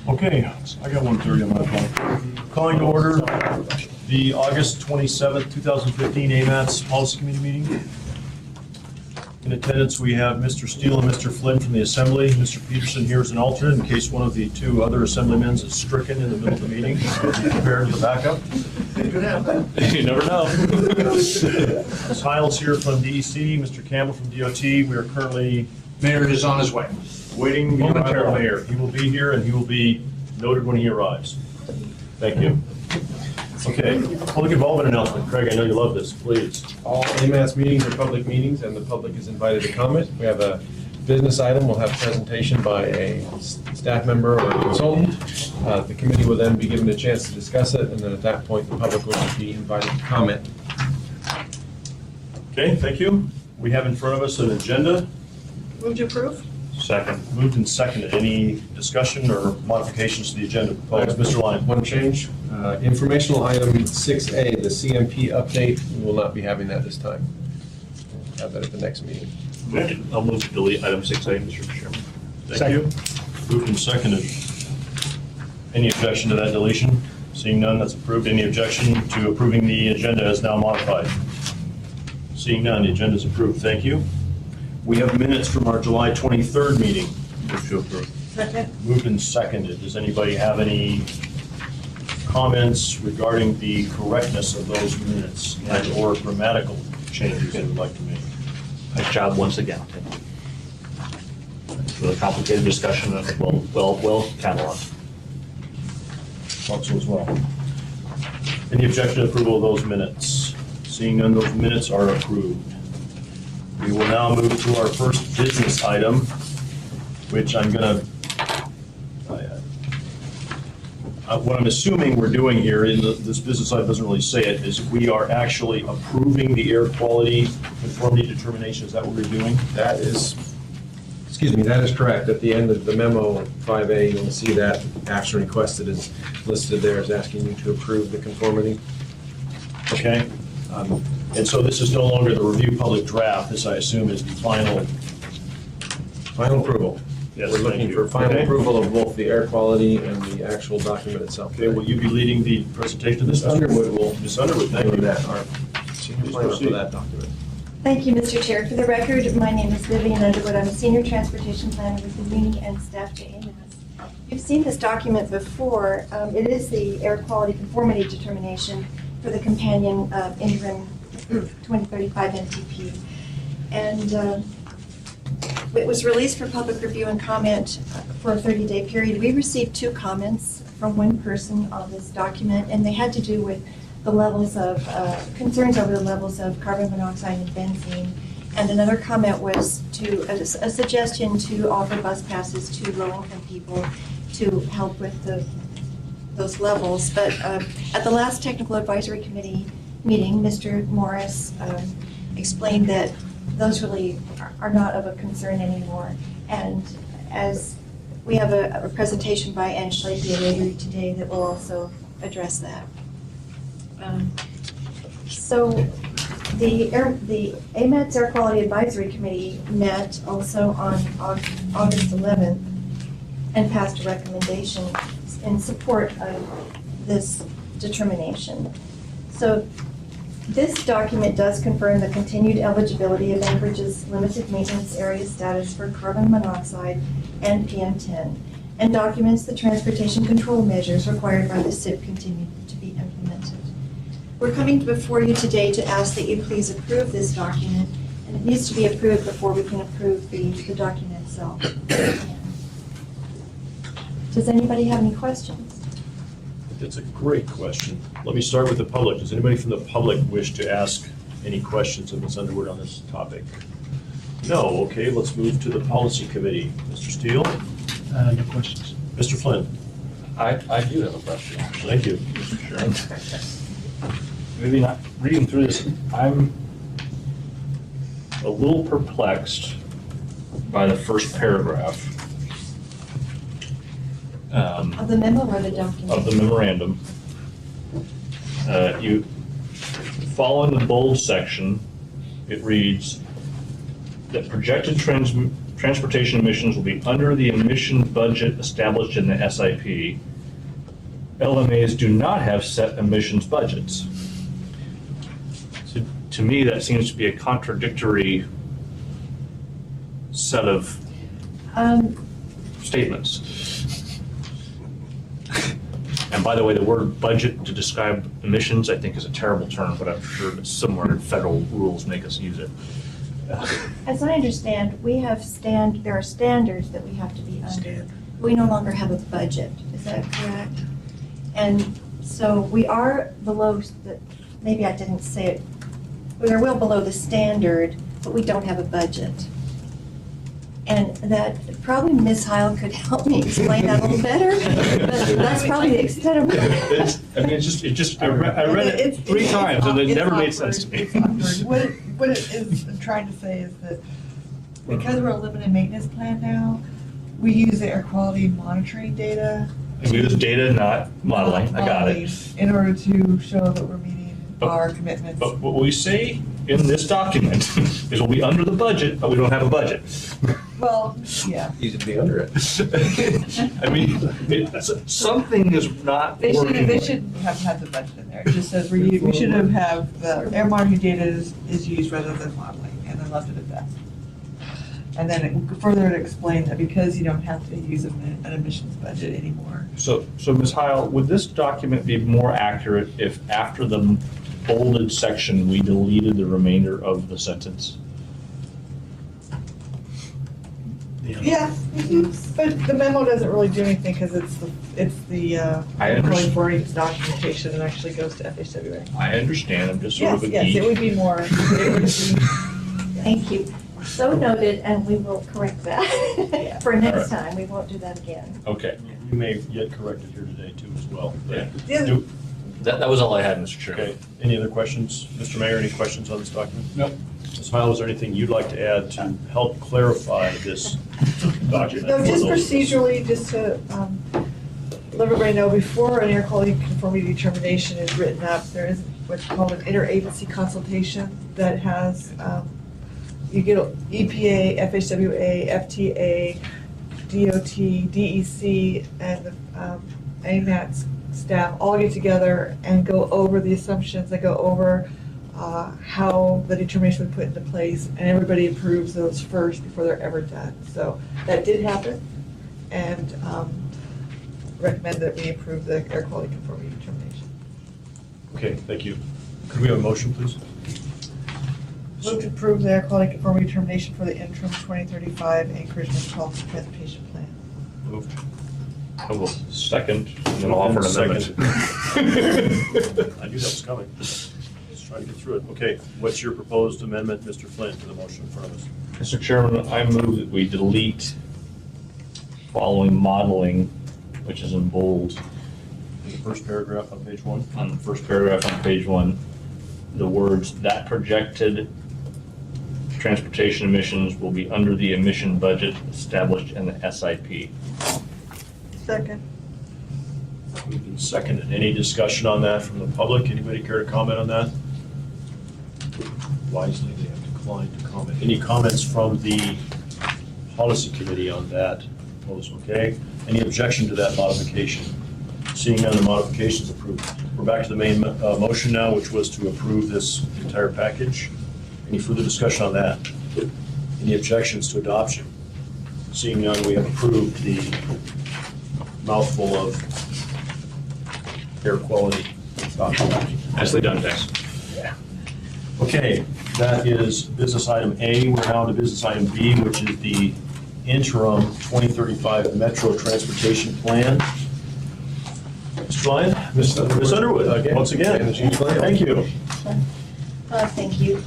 Okay, I got 1:30 on my phone. Calling to order the August 27th, 2015 AMATS Policy Committee meeting. In attendance, we have Mr. Steele and Mr. Flynn from the Assembly. Mr. Peterson here as an alternate in case one of the two other Assemblymen is stricken in the middle of the meeting. Be prepared for the backup. You never know. Ms. Hiles here from DEC, Mr. Campbell from DOT. We are currently Mayor is on his way. waiting the arrival of the mayor. He will be here and he will be noted when he arrives. Thank you. Okay, public involvement announcement. Craig, I know you love this, please. All AMATS meetings are public meetings and the public is invited to comment. We have a business item. We'll have a presentation by a staff member or a consultant. The committee will then be given a chance to discuss it, and then at that point, the public will be invited to comment. Okay, thank you. We have in front of us an agenda. Move to approve? Second. Moved and seconded. Any discussion or modifications to the agenda proposed? Mr. Lyon. One change, informational item 6A, the CMP update. We will not be having that this time. We'll have that at the next meeting. I'll move to delete item 6A, Mr. Chairman. Thank you. Moved and seconded. Any objection to that deletion? Seeing none, that's approved. Any objection to approving the agenda as now modified? Seeing none, the agenda is approved. Thank you. We have minutes from our July 23rd meeting. Move to approve. Second. Moved and seconded. Does anybody have any comments regarding the correctness of those minutes and or grammatical changes they would like to make? Nice job once again. With a complicated discussion of well cataloged. Thought so as well. Any objection to approval of those minutes? Seeing none, those minutes are approved. We will now move to our first business item, which I'm gonna, what I'm assuming we're doing here, in this business item doesn't really say it, is we are actually approving the air quality conformity determination. Is that what we're doing? That is, that is correct. At the end of the memo, 5A, you'll see that action requested is listed there as asking you to approve the conformity. Okay. And so this is no longer the review public draft. This, I assume, is the final. Final approval. Yes, We're thank looking you. for final Okay. approval of both the air quality and the actual document itself. Okay, will you be leading the presentation of this? Ms. Underwood will Ms. Underwood, thank you. that, our senior Please planner for proceed. that document. Thank you, Mr. Chair. For the record, my name is Vivian Underwood. I'm a senior transportation planner with the Uni and staff to AMATS. You've seen this document before. It is the air quality conformity determination for the companion interim 2035 MTP. And it was released for public review and comment for a 30-day period. We received 2 comments from one person on this document, and they had to do with the levels of, concerns over the levels of carbon monoxide and benzene. And another comment was to, a suggestion to offer bus passes to low-income people to help with those levels. But at the last Technical Advisory Committee meeting, Mr. Morris explained that those really are not of a concern anymore. And as we have a presentation by Ann Schleifer later today that will also address that. So the AMATS Air Quality Advisory Committee met also on August 11th and passed a recommendation in support of this determination. So this document does confirm the continued eligibility of Anchorage's limited maintenance area status for carbon monoxide and PM10, and documents the transportation control measures required by the SIP continue to be implemented. We're coming before you today to ask that you please approve this document, and it needs to be approved before we can approve the document itself. Does anybody have any questions? That's a great question. Let me start with the public. Does anybody from the public wish to ask any questions of Ms. Underwood on this topic? No, okay, let's move to the policy committee. Mr. Steele? No questions. Mr. Flynn? I do have a question, actually. Thank you. Maybe not reading through this, I'm a little perplexed by the first paragraph Of the memo or the document? of the memorandum. You, following the bold section, it reads that projected transportation emissions will be under the emission budget established in the SIP. LMAs do not have set emissions budgets. So to me, that seems to be a contradictory set of statements. And by the way, the word budget to describe emissions, I think, is a terrible term, but I'm sure that somewhere federal rules make us use it. As I understand, there are standards that we have to be under. We no longer have a budget, is that correct? And so we are below, maybe I didn't say it, we are well below the standard, but we don't have a budget. And that, probably Ms. Heil could help me explain that a little better, but that's probably the extent of it. I read it 3 times and it never made sense to me. It's awkward. What it is I'm trying to say is that because we're a limited maintenance plan now, we use the air quality monitoring data. We use data, not modeling, I got it. In order to show that we're meeting But- our commitments. But what we say in this document is we'll be under the budget, but we don't have a budget. Well, yeah. Easy to be under it. I mean, something is not They working. should have had the budget in there. It just says we should have the air monitoring data is used rather than modeling, and then left it at that. And then further to explain that because you don't have to use an emissions budget anymore. So Ms. Heil, would this document be more accurate if after the bolded section, we deleted the remainder of the sentence? Yeah, but the memo doesn't really do anything because it's the I understand. Burning documentation and actually goes to FHWA. I understand, I'm just sort Yes, of a yes, it geek. would be more. It would be- Thank you. So noted, and we will correct that for next All right. time. We won't do that again. Okay. You may yet correct it here today too as well. Yeah. The other- Do- That was all I had, Mr. Chairman. Okay, any other questions? Mr. Mayor, any questions on this document? No. Ms. Heil, is there anything you'd like to add to help clarify this document? No, just for those of us? procedurally, just to let everybody know, before an air quality conformity determination is written up, there is what's called an interagency consultation that has, you get EPA, FHWA, FTA, DOT, DEC, and the AMATS staff all get together and go over the assumptions, they go over how the determination would put into place, and everybody approves those first before they're ever done. So that did happen, and recommend that we approve the air quality conformity determination. Okay, thank you. Could we have a motion, please? Move to approve the air quality conformity determination for the interim 2035 Anchorage Metropolitan Transportation Plan. Moved. I will second, and then I'll offer an amendment. I knew that was coming. Just trying to get through it. Okay, what's your proposed amendment, Mr. Flint, to the motion in front of us? Mr. Chairman, I move that we delete following modeling, which is in bold, In the first paragraph on page 1? on the first paragraph on page 1, the words "that projected transportation emissions will be under the emission budget established in the SIP." Second. Moved and seconded. Any discussion on that from the public? Anybody care to comment on that? Wisely, they have declined to comment. Any comments from the policy committee on that proposal? Okay. Any objection to that modification? Seeing none, the modification is approved. We're back to the main motion now, which was to approve this entire package. Any further discussion on that? Any objections to adoption? Seeing none, we have approved the mouthful of air quality document. Nicely done, guys. Okay, that is business item A. We're now to business item B, which is the interim 2035 Metro Transportation Plan. Mr. Lyon? Ms. Underwood, once again. Thank you. Thank you.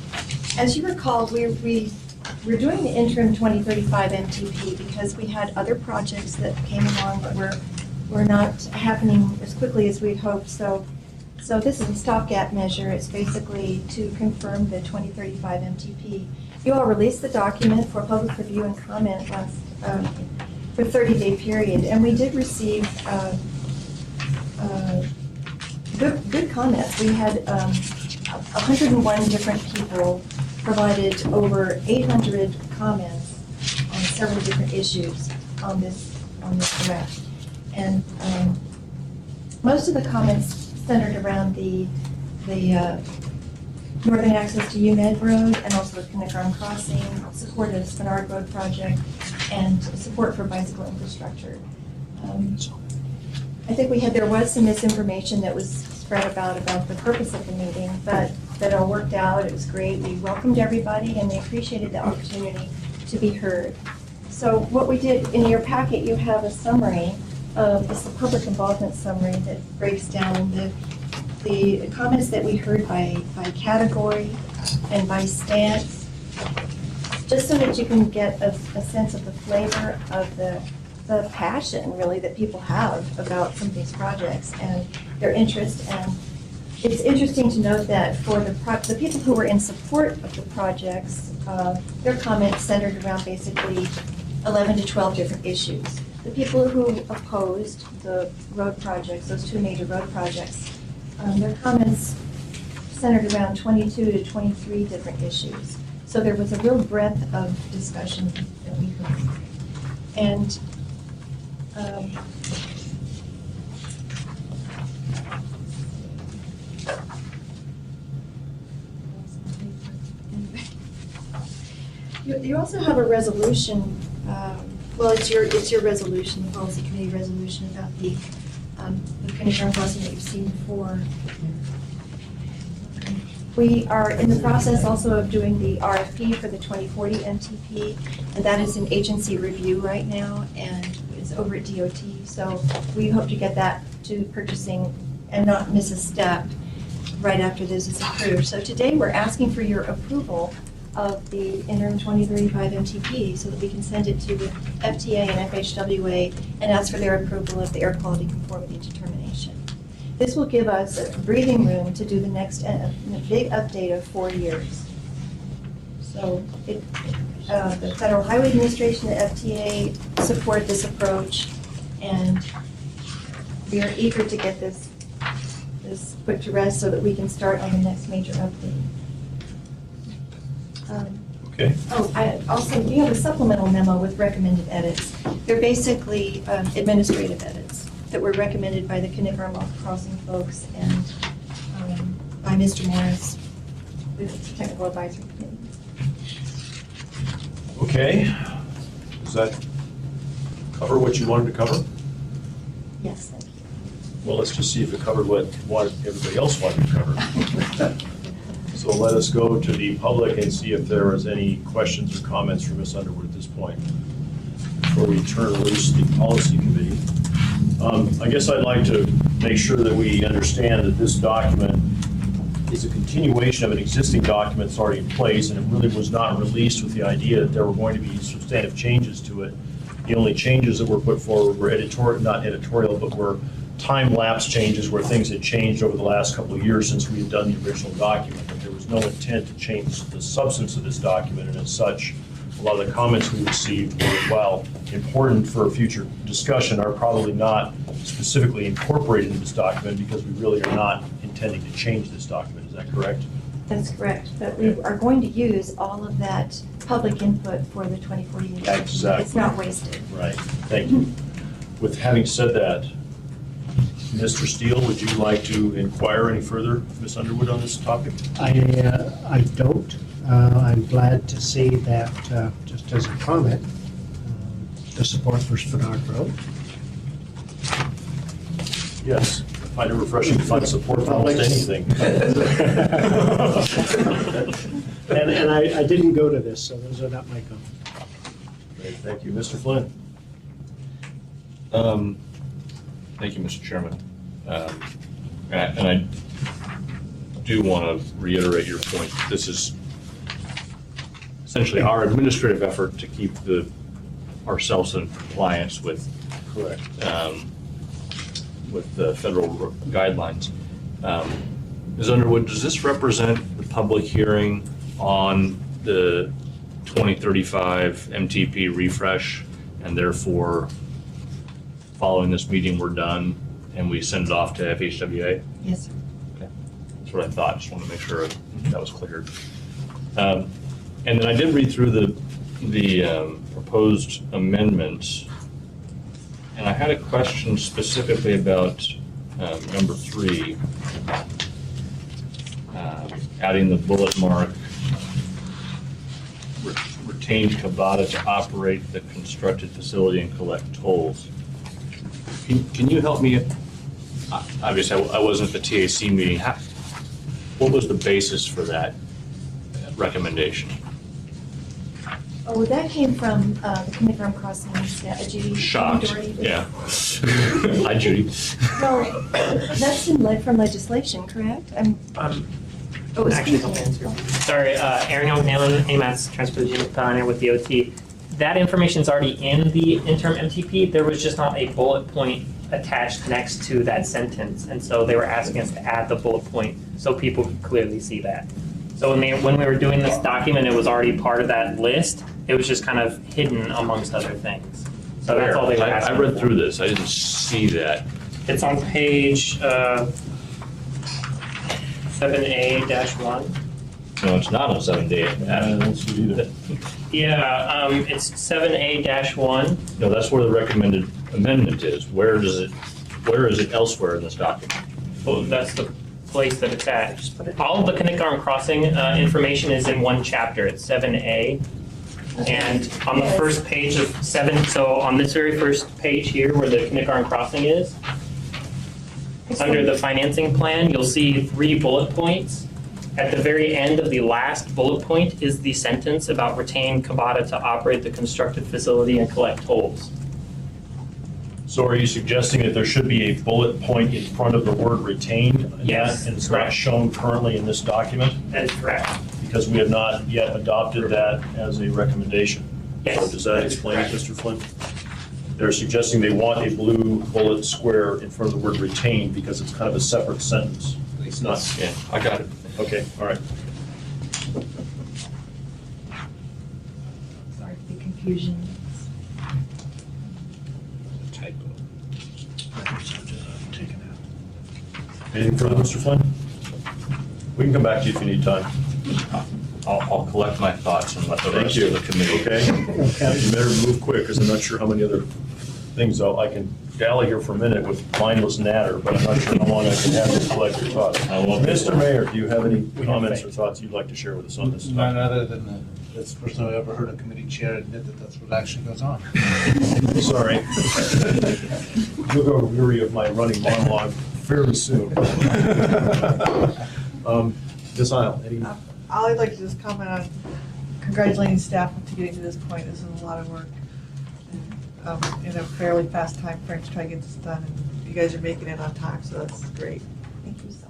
As you recall, we're doing the interim 2035 MTP because we had other projects that came along that were not happening as quickly as we'd hoped. So this is a stopgap measure. It's basically to confirm the 2035 MTP. You all released the document for public review and comment last, for a 30-day period, and we did receive good comments. We had 101 different people provided over 800 comments on several different issues on this draft. And most of the comments centered around the northern access to UMed Road and also the Kinnickarn Crossing, support of Spenard Road project, and support for bicycle infrastructure. I think there was some misinformation that was spread about the purpose of the meeting, but that all worked out. It was great. We welcomed everybody and they appreciated the opportunity to be heard. So what we did, in your packet, you have a summary it's a public involvement summary that breaks down the comments that we heard by category and by stance, just so that you can get a sense of the flavor of the passion, really, that people have about some of these projects and their interest. And it's interesting to note that for the people who were in support of the projects, their comments centered around basically 11 to 12 different issues. The people who opposed the road projects, those two major road projects, their comments centered around 22 to 23 different issues. So there was a real breadth of discussion that we heard. And you also have a resolution. Well, it's your resolution, the policy committee resolution about the Kinnickarn Crossing that you've seen before. We are in the process also of doing the RFP for the 2040 MTP, and that is in agency review right now, and it's over at DOT. So we hope to get that to purchasing and not miss a step right after this is approved. So today we're asking for your approval of the interim 2035 MTP so that we can send it to the FTA and FHWA and ask for their approval of the air quality conformity determination. This will give us a breathing room to do the next big update of 4 years. So the Federal Highway Administration, the FTA support this approach, and we are eager to get this put to rest so that we can start on the next major update. Okay. You have a supplemental memo with recommended edits. They're basically administrative edits that were recommended by the Kinnickarn Crossing folks and by Mr. Morris with the Technical Advisory Committee. Okay. Does that cover what you wanted to cover? Yes, thank you. Well, let's just see if it covered what everybody else wanted to cover. So let us go to the public and see if there is any questions or comments from Ms. Underwood at this point before we turn loose the policy committee. I guess I'd like to make sure that we understand that this document is a continuation of an existing document that's already in place, and it really was not released with the idea that there were going to be substantive changes to it. The only changes that were put forward were not editorial, but were time-lapse changes where things had changed over the last couple of years since we had done the original document. But there was no intent to change the substance of this document, and as such, a lot of the comments we received were, while important for a future discussion, are probably not specifically incorporated in this document because we really are not intending to change this document. Is that correct? That's correct, but we are going to use all of that public input for the 2040 initiative. Exactly. It's not wasted. Right. Thank you. With having said that, Mr. Steele, would you like to inquire any further, Ms. Underwood, on this topic? I don't. I'm glad to see that, just as a comment, the support for Spenard Road. Yes. I find it refreshing to find support for almost anything. And I didn't go to this, so those are not my comments. Great, thank you. Mr. Flynn? Thank you, Mr. Chairman. And I do want to reiterate your point. This is essentially our administrative effort to keep ourselves in compliance with Correct. with the federal guidelines. Ms. Underwood, does this represent the public hearing on the 2035 MTP refresh, and therefore, following this meeting, we're done and we send it off to FHWA? Yes, sir. Okay, that's what I thought. Just want to make sure that was cleared. And then I did read through the proposed amendments. And I had a question specifically about number 3, adding the bullet mark, retain Kabata to operate the constructed facility and collect tolls. Can you help me? Obviously, I wasn't at the TAC meeting. What was the basis for that recommendation? Oh, that came from the kindergarten crossings, Judy. Shocked, Doherty. yeah. Hi, Judy. Well, that's from legislation, correct? Oh, it's Actually, people. help answer. Sorry, Aaron McNally, AMATS Transportation Planner with the OT. That information is already in the interim MTP. There was just not a bullet point attached next to that sentence. And so they were asking us to add the bullet point so people could clearly see that. So when we were doing this document, it was already part of that list. It was just kind of hidden amongst other things. So that's all they were asking I read for. through this, I didn't see that. It's on page 7A-1. No, it's not on 7D. I don't see it either. Yeah, it's 7A-1. No, that's where the recommended amendment is. Where is it elsewhere in this document? Well, that's the place that it's at. All of the kindergarten crossing information is in one chapter. It's 7A. And on the first page of 7, so on this very first page here where the kindergarten crossing is, under the financing plan, you'll see 3 bullet points. At the very end of the last bullet point is the sentence about retain Kabata to operate the constructed facility and collect tolls. So are you suggesting that there should be a bullet point in front of the word retained? in that, Yes, And it's not correct. shown currently in this document? That is correct. Because we have not yet adopted that as a recommendation. Yes. So does that explain it, Mr. Flynn? They're suggesting they want a blue bullet square in front of the word retained because it's kind of a separate sentence. It's not, Yeah, I got it. okay, all right. Sorry for the confusion. Anything further, Mr. Flynn? We can come back to you if you need time. I'll collect my thoughts and let the Thank rest you. of the committee. Okay? You better move quick, because I'm not sure how many other things, I can dally here for a minute with mindless natter, but I'm not sure how long I can have to collect your thoughts. Mr. Mayor, do you have any comments or thoughts you'd like to share with us on this? None other than that's the first time I've ever heard a committee chair admit that that's what actually goes on. Sorry. You'll go weary of my running monologue fairly soon. Ms. Isle, any? All I'd like to just comment on congratulating staff to getting to this point. This is a lot of work. In a fairly fast time frame to try to get this done, and you guys are making it on time, so that's great. Thank you so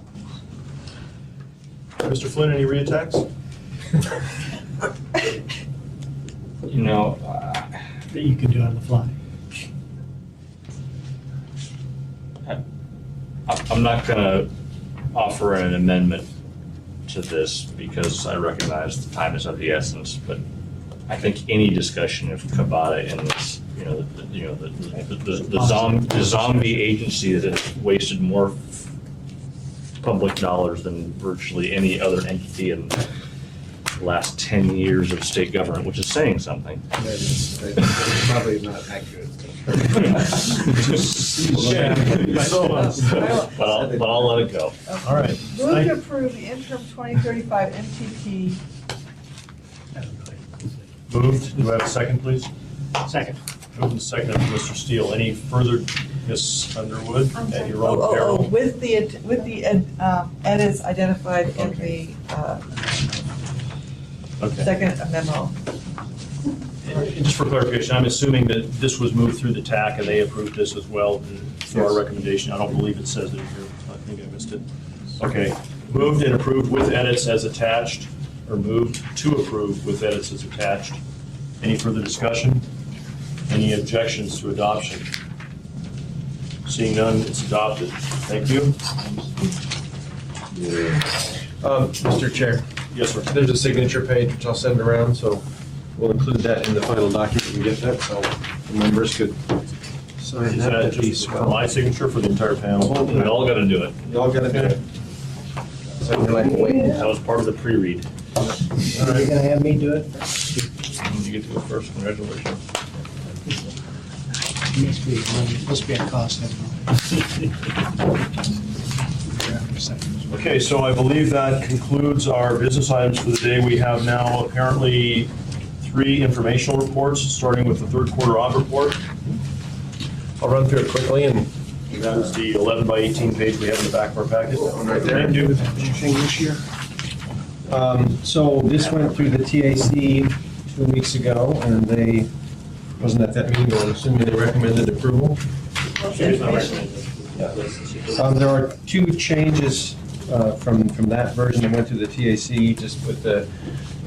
much. Mr. Flynn, any reattacks? You know, That you can do on the fly. I'm not going to offer an amendment to this because I recognize the time is of the essence, but I think any discussion of Kabata in this, the zombie agency that has wasted more public dollars than virtually any other entity in the last 10 years of state government, which is saying something. That's probably not accurate. But I'll let it go. All right. Move to approve the interim 2035 MTP. Moved. Do I have a second, please? Second. Moved and seconded, Mr. Steele. Any further, Ms. Underwood, I'm at sorry. your own peril? With the edits identified in the Okay. second memo. And just for clarification, I'm assuming that this was moved through the TAC and they approved this as well through our recommendation. I don't believe it says it here. I think I missed it. Okay. Moved and approved with edits as attached, or moved to approve with edits as attached. Any further discussion? Any objections to adoption? Seeing none, it's adopted. Thank you. Mr. Chair, Yes, sir. there's a signature page which I'll send around, so we'll include that in the final document when we get that, so the members could sign Is that that piece just as for well. my signature for the entire panel? We all got to do it. You all gotta do it. So we're like, wait. That was part of the pre-read. Are you gonna have me do it? You get to it first. Congratulations. Must be a cost. Okay, so I believe that concludes our business items for the day. We have now apparently 3 informational reports, starting with the third quarter audit report. I'll run through it quickly and That is the 11 by 18 page we have in the back of our packet. right there. Thank you. Anything this year? So this went through the TAC 2 weeks ago, and they, wasn't at that meeting, but I'm assuming they recommended approval. There are 2 changes from that version that went through the TAC, just with the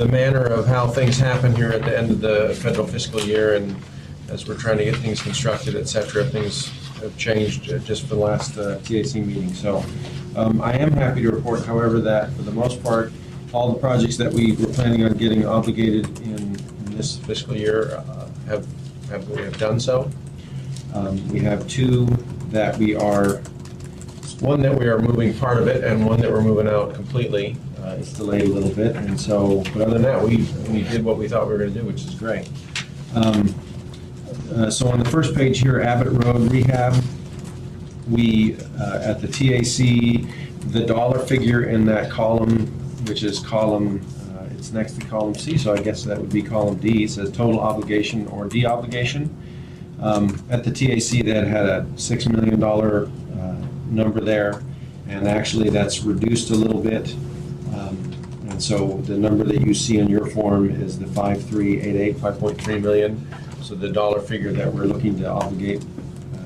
manner of how things happen here at the end of the federal fiscal year, and as we're trying to get things constructed, et cetera, things have changed just for the last TAC meeting. So I am happy to report, however, that for the most part, all the projects that we were planning on getting obligated in this fiscal year we have done so. We have 2 that we are, one that we are moving part of it, and one that we're moving out completely. It's delayed a little bit, and so, but other than that, we did what we thought we were gonna do, which is great. So on the first page here, Abbott Road Rehab, we, at the TAC, the dollar figure in that column, which is column, it's next to column C, so I guess that would be column D, says total obligation or de-obligation. At the TAC, that had a $6 million number there, and actually that's reduced a little bit. And so the number that you see in your form is the 5.388, 5.3 million. So the dollar figure that we're looking to obligate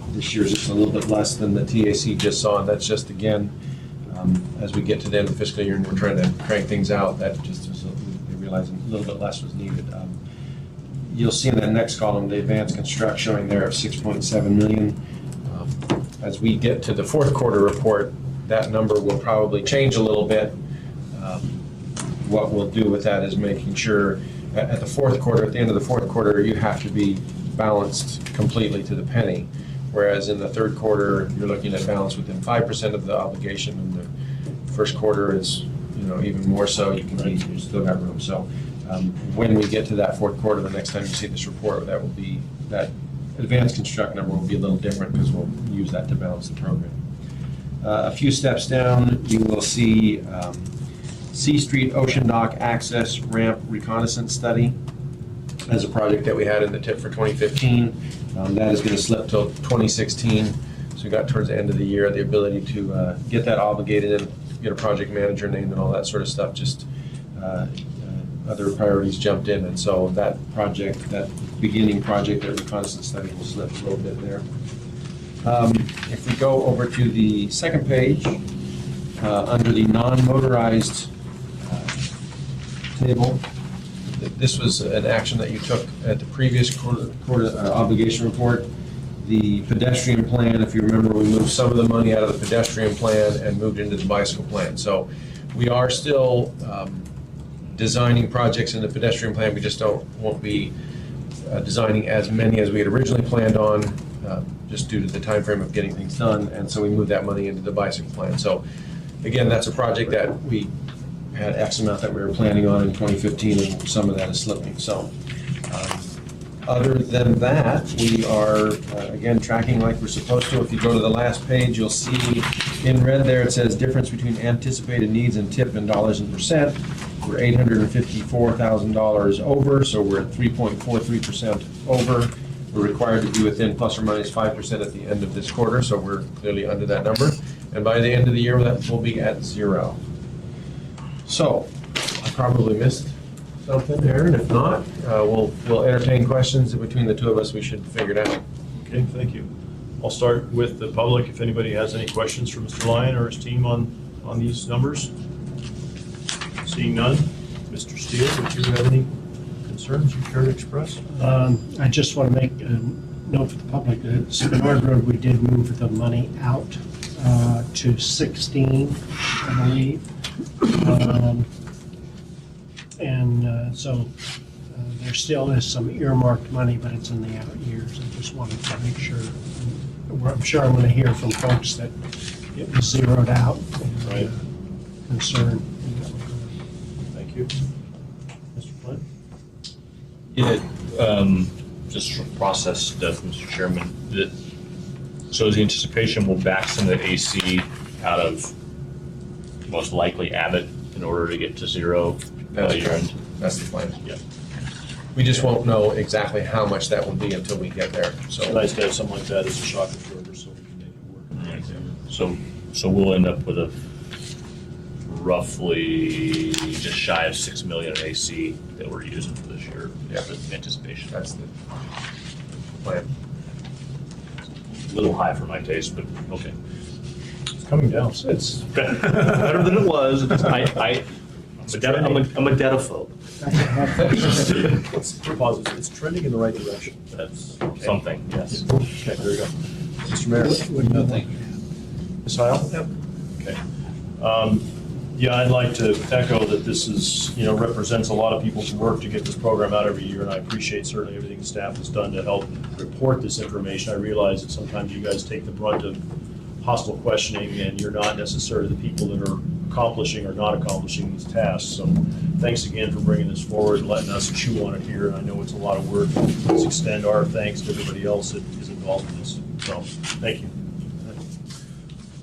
this year is just a little bit less than the TAC just saw. And that's just, again, as we get to the end of the fiscal year and we're trying to crank things out, that just was, we realized a little bit less was needed. You'll see in that next column, the advanced construct showing there of 6.7 million. As we get to the fourth quarter report, that number will probably change a little bit. What we'll do with that is making sure at the fourth quarter, at the end of the fourth quarter, you have to be balanced completely to the penny. Whereas in the third quarter, you're looking at balance within 5% of the obligation, and the first quarter is, even more so. You still got room. So when we get to that fourth quarter, the next time you see this report, that advanced construct number will be a little different because we'll use that to balance the program. A few steps down, you will see C Street Ocean Dock Access Ramp Reconnaissance Study as a project that we had in the tip for 2015. That is going to slip till 2016. So we got towards the end of the year, the ability to get that obligated and get a project manager named and all that sort of stuff. Just other priorities jumped in, and so that project, that beginning project, that reconnaissance study will slip a little bit there. If we go over to the second page, under the non-motorized table, this was an action that you took at the previous quarter obligation report. The pedestrian plan, if you remember, we moved some of the money out of the pedestrian plan and moved into the bicycle plan. So we are still designing projects in the pedestrian plan. We just won't be designing as many as we had originally planned on, just due to the time frame of getting things done. And so we moved that money into the bicycle plan. So again, that's a project that we had X amount that we were planning on in 2015, and some of that is slipping. So other than that, we are, again, tracking like we're supposed to. If you go to the last page, you'll see in red there, it says difference between anticipated needs and tip in dollars and percent. We're $854,000 over, so we're at 3.43% over. We're required to be within plus or minus 5% at the end of this quarter, so we're clearly under that number. And by the end of the year, that will be at 0. So I probably missed something, Aaron. If not, we'll entertain questions. Between the two of us, we should figure it out. Okay, thank you. I'll start with the public. If anybody has any questions for Mr. Lyon or his team on these numbers. Seeing none. Mr. Steele, would you have any concerns you care to express? I just want to make a note for the public that Spinard Road, we did move the money out to 16, I believe. So there still is some earmarked money, but it's in the out years. I just wanted to make sure. I'm sure I'm going to hear from folks that it was zeroed out. Right. Concern. Thank you. Mr. Flynn? Just for process stuff, Mr. Chairman, so is the anticipation we'll back some of the AC out of most likely Abbott in order to get to zero by year end? That's the plan. Yeah. We just won't know exactly how much that will be until we get there, It's so. nice to have something like that as a shock absorber so we can make it work. So we'll end up with a roughly just shy of 6 million in AC that we're using for this year. Yeah. Is the anticipation. That's the plan. A little high for my taste, but okay. It's coming down. It's better than it was. I'm a dedophobe. Let's pause it. It's trending in the right direction. That's something, yes. Okay, there you go. Mr. Mayor? No, thank you. Ms. Heil? Yep. Okay. Yeah, I'd like to echo that this is, represents a lot of people's work to get this program out every year, and I appreciate certainly everything the staff has done to help report this information. I realize that sometimes you guys take the brunt of hostile questioning, and you're not necessarily the people that are accomplishing or not accomplishing these tasks. So thanks again for bringing this forward and letting us chew on it here. And I know it's a lot of work. Let's extend our thanks to everybody else that is involved in this. So thank you.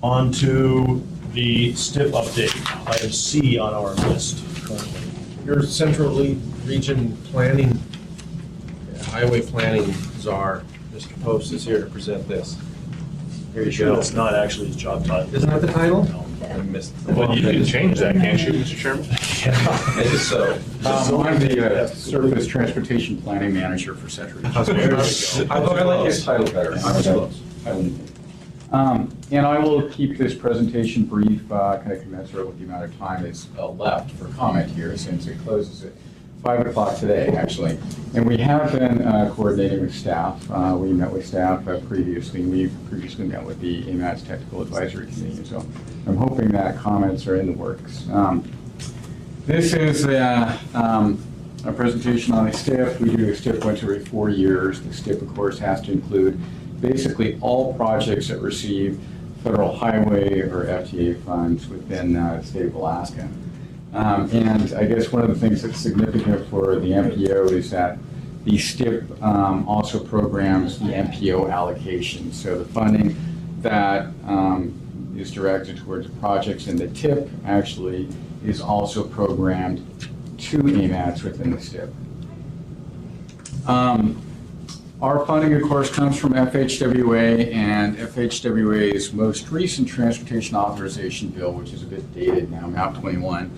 On to the STIP update, item C on our list currently. Your Central Region Planning, Highway Planning czar, Mr. Post is here to present this. Here you Sure, go. that's not actually his job title. Isn't that the title? No. I missed. Well, you can change that, can't you, Mr. Chairman? Maybe so. I'm the Surface Transportation Planning Manager for Central Region. I like his title better. And I will keep this presentation brief, kind of commensurate with the amount of time that's left for comment here, since it closes at 5 o'clock today, actually. And we have been coordinating with staff. We met with staff previously. We've previously met with the AMATS Technical Advisory Committee, so I'm hoping that comments are in the works. This is a presentation on a STIP. We do a STIP once every 4 years. The STIP, of course, has to include basically all projects that receive federal highway or FTA funds within the state of Alaska. And I guess one of the things that's significant for the MPO is that the STIP also programs the MPO allocation. So the funding that is directed towards projects in the TIP actually is also programmed to AMATS within the STIP. Our funding, of course, comes from FHWA, and FHWA's most recent transportation authorization bill, which is a bit dated now, MAP 21,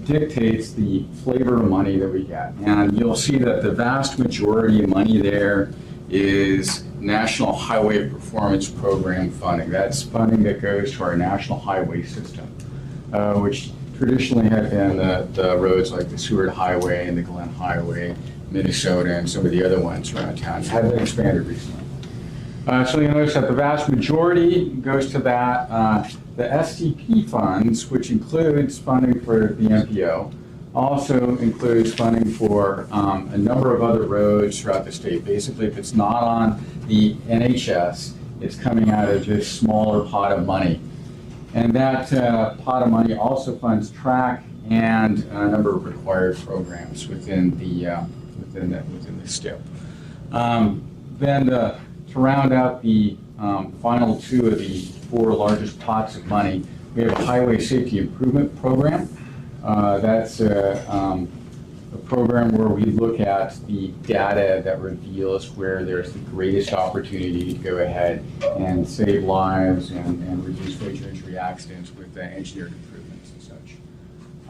dictates the flavor of money that we get. And you'll see that the vast majority of money there is National Highway Performance Program funding. That's funding that goes to our national highway system, which traditionally have been the roads like the Seward Highway and the Glen Highway, Minnesota, and some of the other ones around town. Have been expanded recently. So you'll notice that the vast majority goes to that. The STP funds, which includes funding for the MPO, also includes funding for a number of other roads throughout the state. Basically, if it's not on the NHS, it's coming out of this smaller pot of money. And that pot of money also funds track and a number of required programs within the STIP. Then to round out the final two of the four largest pots of money, we have a Highway Safety Improvement Program. That's a program where we look at the data that reveals where there's the greatest opportunity to go ahead and save lives and reduce major injury accidents with engineered improvements and such.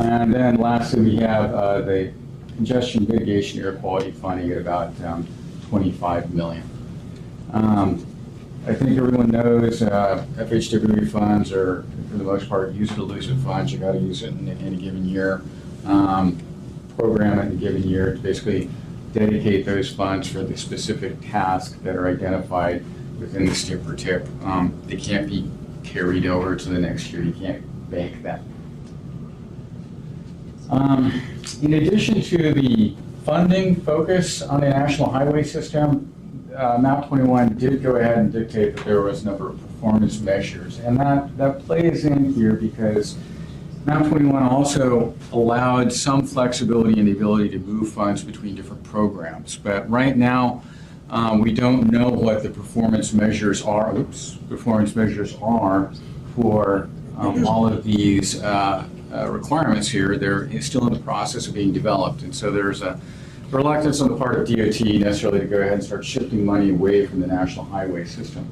And then lastly, we have the congestion mitigation air quality funding at about 25 million. I think everyone knows FHWA funds are, for the most part, use it or lose it funds. You got to use it in any given year. Program it in a given year to basically dedicate those funds for the specific tasks that are identified within the STIP or TIP. They can't be carried over to the next year. You can't bank that. In addition to the funding focus on the national highway system, MAP 21 did go ahead and dictate that there was a number of performance measures. And that plays in here because MAP 21 also allowed some flexibility in the ability to move funds between different programs. But right now, we don't know what the performance measures are for all of these requirements here. They're still in the process of being developed. And so there's a reluctance on the part of DOT necessarily to go ahead and start shifting money away from the national highway system.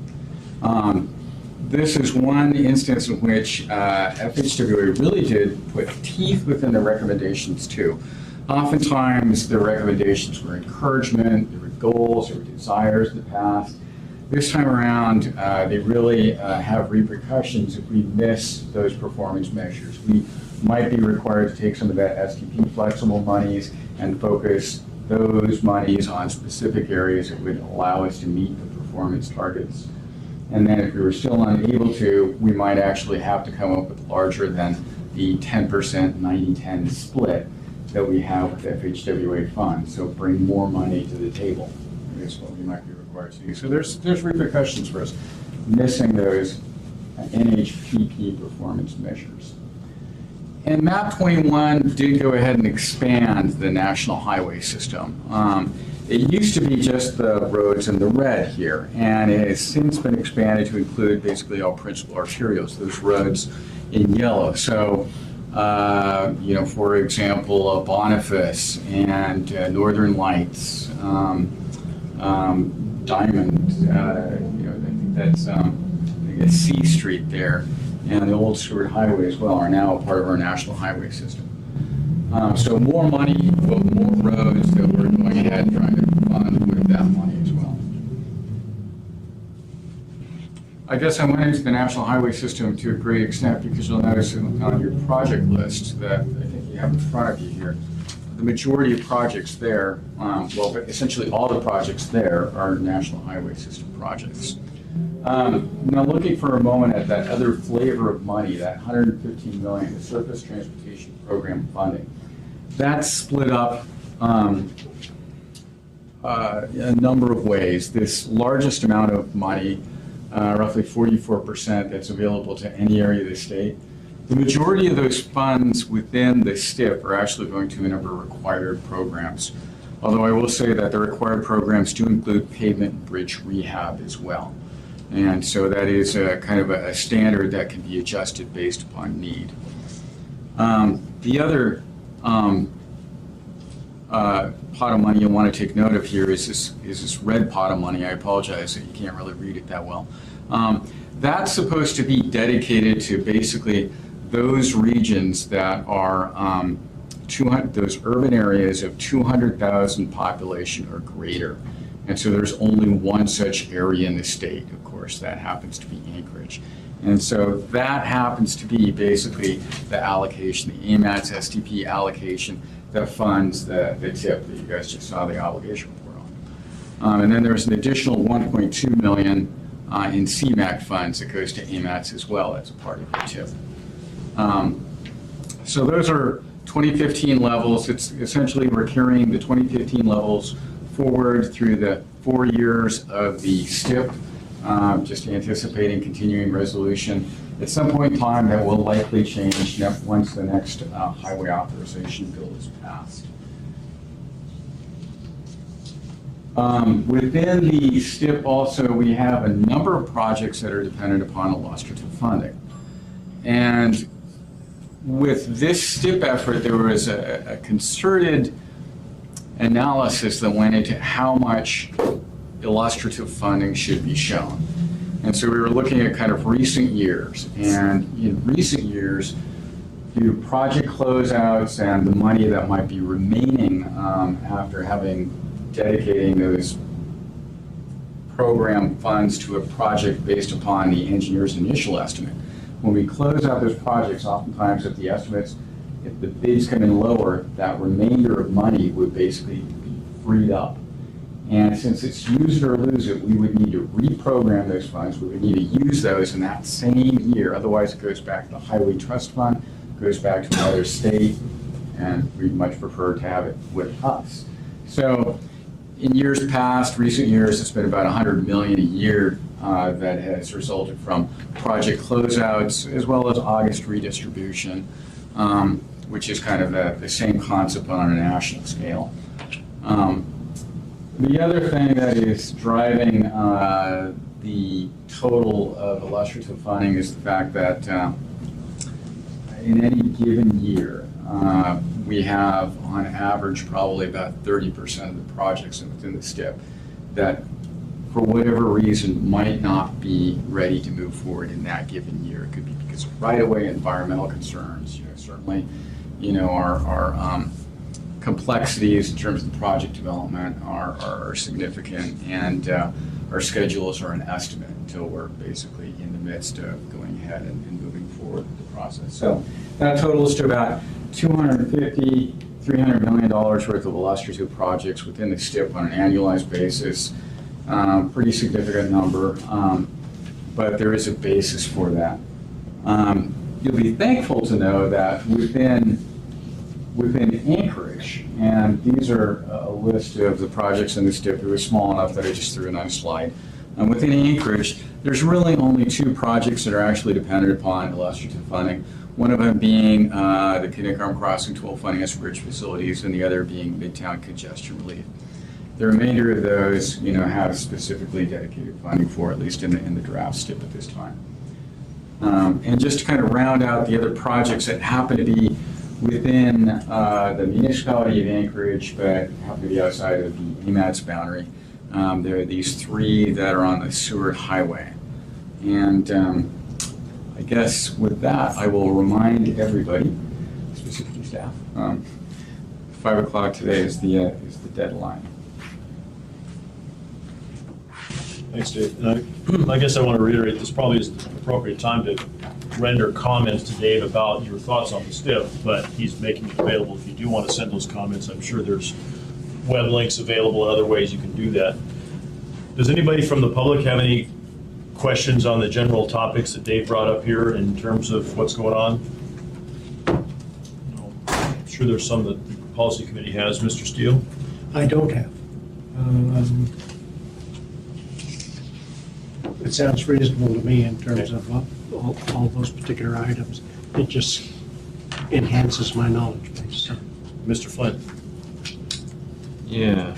This is one instance in which FHWA really did put teeth within the recommendations too. Oftentimes, the recommendations were encouragement, there were goals, there were desires in the past. This time around, they really have repercussions if we miss those performance measures. We might be required to take some of that STP flexible monies and focus those monies on specific areas that would allow us to meet the performance targets. And then if we were still unable to, we might actually have to come up with larger than the 10% 90-10 split that we have with FHWA funds. So bring more money to the table is what we might be required to do. So there's repercussions for us missing those NHPP performance measures. And MAP 21 did go ahead and expand the national highway system. It used to be just the roads in the red here, and it has since been expanded to include basically all principal arterials, those roads in yellow. So, for example, Boniface and Northern Lights, Diamond, I think that's C Street there, and the old Stewart Highway as well are now a part of our national highway system. So more money, but more roads that we're going ahead and trying to fund with that money as well. I guess I went into the national highway system to a great extent because you'll notice on your project list that I think you have in front of you here, the majority of projects there, essentially all the projects there are national highway system projects. Now looking for a moment at that other flavor of money, that $115 million, the Surface Transportation Program funding. That's split up a number of ways. This largest amount of money, roughly 44% that's available to any area of the state. The majority of those funds within the STIP are actually going to a number of required programs. Although I will say that the required programs do include pavement and bridge rehab as well. And so that is kind of a standard that can be adjusted based upon need. The other pot of money you want to take note of here is this red pot of money. I apologize that you can't really read it that well. That's supposed to be dedicated to basically those regions that are those urban areas of 200,000 population or greater. And so there's only one such area in the state, of course, that happens to be Anchorage. And so that happens to be basically the allocation, the AMATS STP allocation that funds the TIP that you guys just saw the obligation report on. And then there's an additional 1.2 million in CMAQ funds that goes to AMATS as well as a part of the TIP. So those are 2015 levels. It's essentially we're carrying the 2015 levels forward through the 4 years of the STIP, just anticipating continuing resolution. At some point in time, that will likely change once the next highway authorization bill is passed. Within the STIP also, we have a number of projects that are dependent upon illustrative funding. And with this STIP effort, there was a concerted analysis that went into how much illustrative funding should be shown. And so we were looking at kind of recent years. And in recent years, do project closeouts and the money that might be remaining after having dedicating those program funds to a project based upon the engineer's initial estimate. When we close out those projects, oftentimes if the estimates, if the bids come in lower, that remainder of money would basically be freed up. And since it's use it or lose it, we would need to reprogram those funds. We would need to use those in that same year. Otherwise, it goes back to the Highway Trust Fund, goes back to another state, and we'd much prefer to have it with us. So in years past, recent years, it's been about $100 million a year that has resulted from project closeouts as well as August redistribution which is kind of the same concept on a national scale. The other thing that is driving the total of illustrative funding is the fact that in any given year, we have on average probably about 30% of the projects within the STIP that for whatever reason might not be ready to move forward in that given year. It could be because of right-of-way environmental concerns, certainly, our complexities in terms of the project development are significant, and our schedules are an estimate until we're basically in the midst of going ahead and moving forward with the process. So that totals to about $250, $300 million worth of illustrative projects within the STIP on an annualized basis. Pretty significant number, but there is a basis for that. You'll be thankful to know that within Anchorage, and these are a list of the projects in the STIP. It was small enough that I just threw it on a slide. Within Anchorage, there's really only 2 projects that are actually dependent upon illustrative funding. One of them being the Connect Arm Crossing Toll Finance Bridge Facilities, and the other being Midtown Congestion Relief. The remainder of those, have specifically dedicated funding for, at least in the draft STIP at this time. And just to kind of round out the other projects that happen to be within the municipality of Anchorage, but happen to be outside of the AMATS boundary, there are these 3 that are on the Seward Highway. And I guess with that, I will remind everybody, specifically staff, 5 o'clock today is the deadline. Thanks, Dave. And I guess I want to reiterate, this probably is the appropriate time to render comments to Dave about your thoughts on the STIP, but he's making it available. If you do want to send those comments, I'm sure there's web links available and other ways you can do that. Does anybody from the public have any questions on the general topics that Dave brought up here in terms of what's going on? No. I'm sure there's some that the policy committee has. Mr. Steele? I don't have. It sounds reasonable to me in terms of all those particular items. It just enhances my knowledge base. So. Mr. Flynn? Yeah.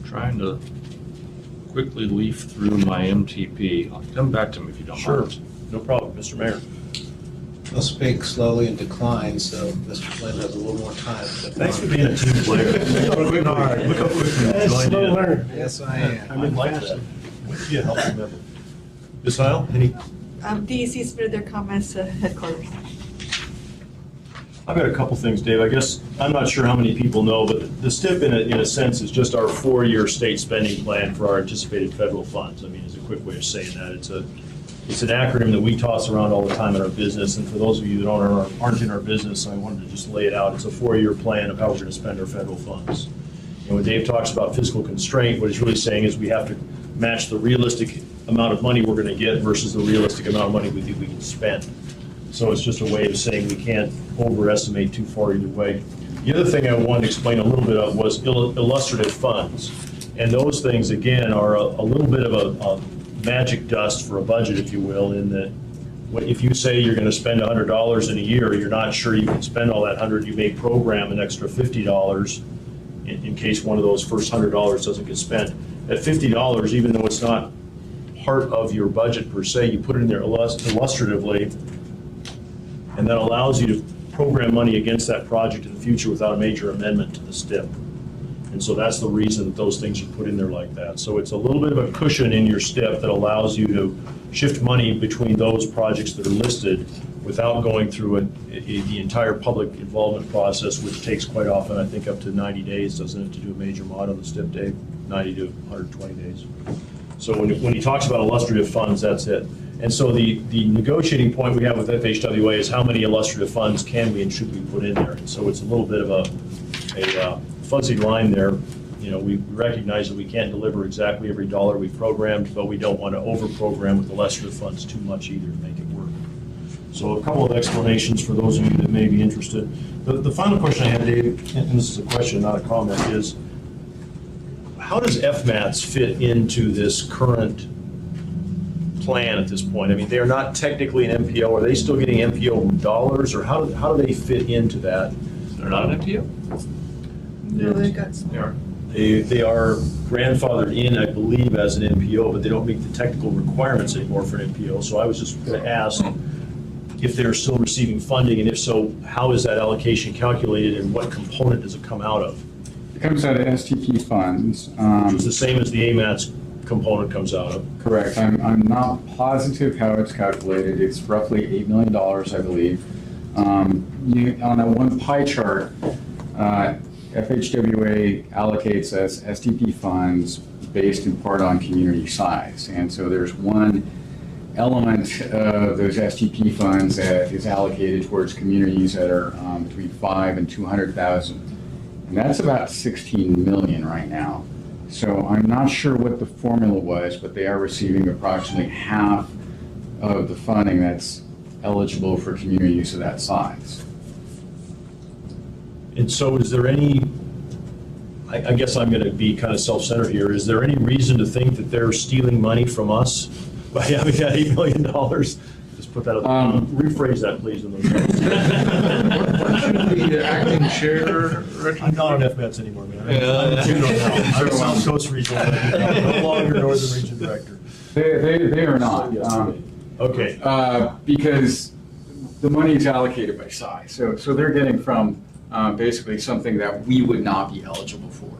Trying to quickly leaf through my MTP. Come back to me if you don't Sure. mind. No problem. Mr. Mayor? I'll speak slowly and decline, so Mr. Flynn has a little more time. Thanks for being a team player. Look how quickly you joined Slow in. learner. Yes, I am. I'm in like fast. that. Would be a helpful member. Ms. Heil, any? DEC submitted their comments to headquarters. I've got a couple things, Dave. I guess, I'm not sure how many people know, but the STIP in a sense is just our 4-year state spending plan for our anticipated federal funds. I mean, it's a quick way of saying that. It's an acronym that we toss around all the time in our business, and for those of you that aren't in our business, I wanted to just lay it out. It's a 4-year plan of how we're going to spend our federal funds. And when Dave talks about fiscal constraint, what he's really saying is we have to match the realistic amount of money we're going to get versus the realistic amount of money we think we can spend. So it's just a way of saying we can't overestimate too far either way. The other thing I wanted to explain a little bit of was illustrative funds. And those things, again, are a little bit of a magic dust for a budget, if you will, in that if you say you're going to spend $100 in a year, you're not sure you can spend all that 100, you may program an extra $50 in case one of those first $100 doesn't get spent. At $50, even though it's not part of your budget per se, you put it in there illustratively, and that allows you to program money against that project in the future without a major amendment to the STIP. And so that's the reason that those things are put in there like that. So it's a little bit of a cushion in your STIP that allows you to shift money between those projects that are listed without going through the entire public involvement process, which takes quite often, I think, up to 90 days, doesn't it, to do a major mod on the STIP, Dave? 90 to 120 days. So when he talks about illustrative funds, that's it. And so the negotiating point we have with FHWA is how many illustrative funds can we and should we put in there? And so it's a little bit of a fuzzy line there. You know, we recognize that we can't deliver exactly every dollar we programmed, but we don't want to over-program with illustrative funds too much either to make it work. So a couple of explanations for those of you that may be interested. The final question I had, Dave, and this is a question, not a comment, is how does FMATS fit into this current plan at this point? I mean, they are not technically an MPO. Are they still getting MPO dollars, or how do they fit into that? They're not an MPO? No, they've got some. They are. They are grandfathered in, I believe, as an MPO, but they don't meet the technical requirements anymore for an MPO. So I was just going to ask if they're still receiving funding, and if so, how is that allocation calculated, and what component does it come out of? It comes out of STP funds. It's the same as the AMATS component comes out of. Correct. I'm not positive how it's calculated. It's roughly $8 million, I believe. On that one pie chart, FHWA allocates us STP funds based in part on community size. And so there's one element of those STP funds that is allocated towards communities that are between 5 and 200,000. And that's about 16 million right now. So I'm not sure what the formula was, but they are receiving approximately half of the funding that's eligible for communities of that size. And so is there any, I guess I'm going to be kind of self-centered here, is there any reason to think that they're stealing money from us by having that $8 million? Just put that, rephrase that, please. In those Weren't you the acting chair, Richard? I'm not on FMATS anymore, man. Yeah. I'm a South Coast Regional, no longer Northern Region Director. They are not. Okay. Because the money is allocated by size. So they're getting from basically something that we would not be eligible for.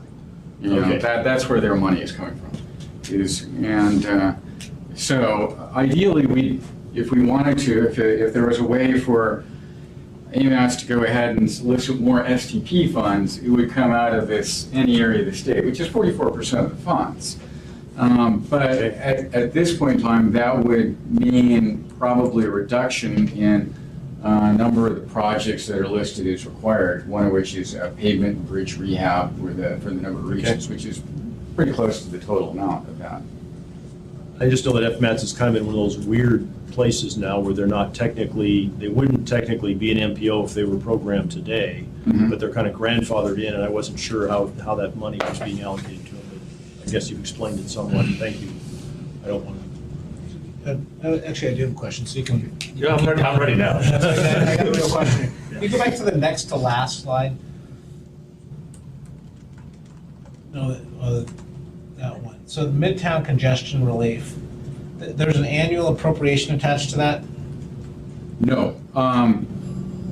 You know, Okay. that's where their money is coming from. So ideally, if we wanted to, if there was a way for AMATS to go ahead and solicit more STP funds, it would come out of any area of the state, which is 44% of the funds. But at this point in time, that would mean probably a reduction in a number of the projects that are listed as required, one of which is pavement and bridge rehab for the number of regions, which is pretty close to the total amount of that. I just know that FMATS is kind of in one of those weird places now where they wouldn't technically be an MPO if they were programmed today, but they're kind of grandfathered in, and I wasn't sure how that money was being allocated to them. But I guess you've explained it somewhat, and thank you. I don't want to. Actually, I do have a question, so you can. Yeah, I'm ready now. I got a real question. Can you go back to the next to last slide? No, that one. So the Midtown congestion relief, there's an annual appropriation attached to that? No.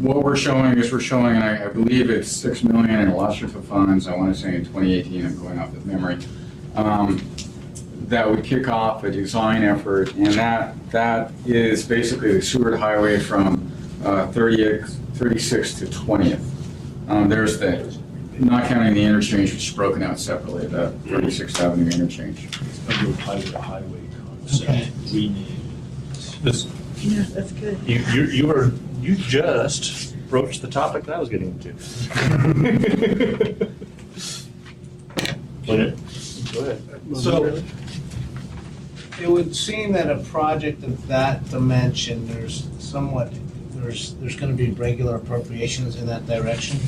What we're showing, and I believe it's 6 million in illustrative funds, I want to say in 2018, I'm going off of memory, that would kick off a design effort, and that is basically the Seward Highway from 36th to 20th. There's not counting the interchange, which is broken out separately, the 36th Avenue interchange. It's going to go highway concept. Okay. This, Yeah, that's good. you just broached the topic that I was getting into. Go ahead. So it would seem that a project of that dimension, there's going to be regular appropriations in that direction?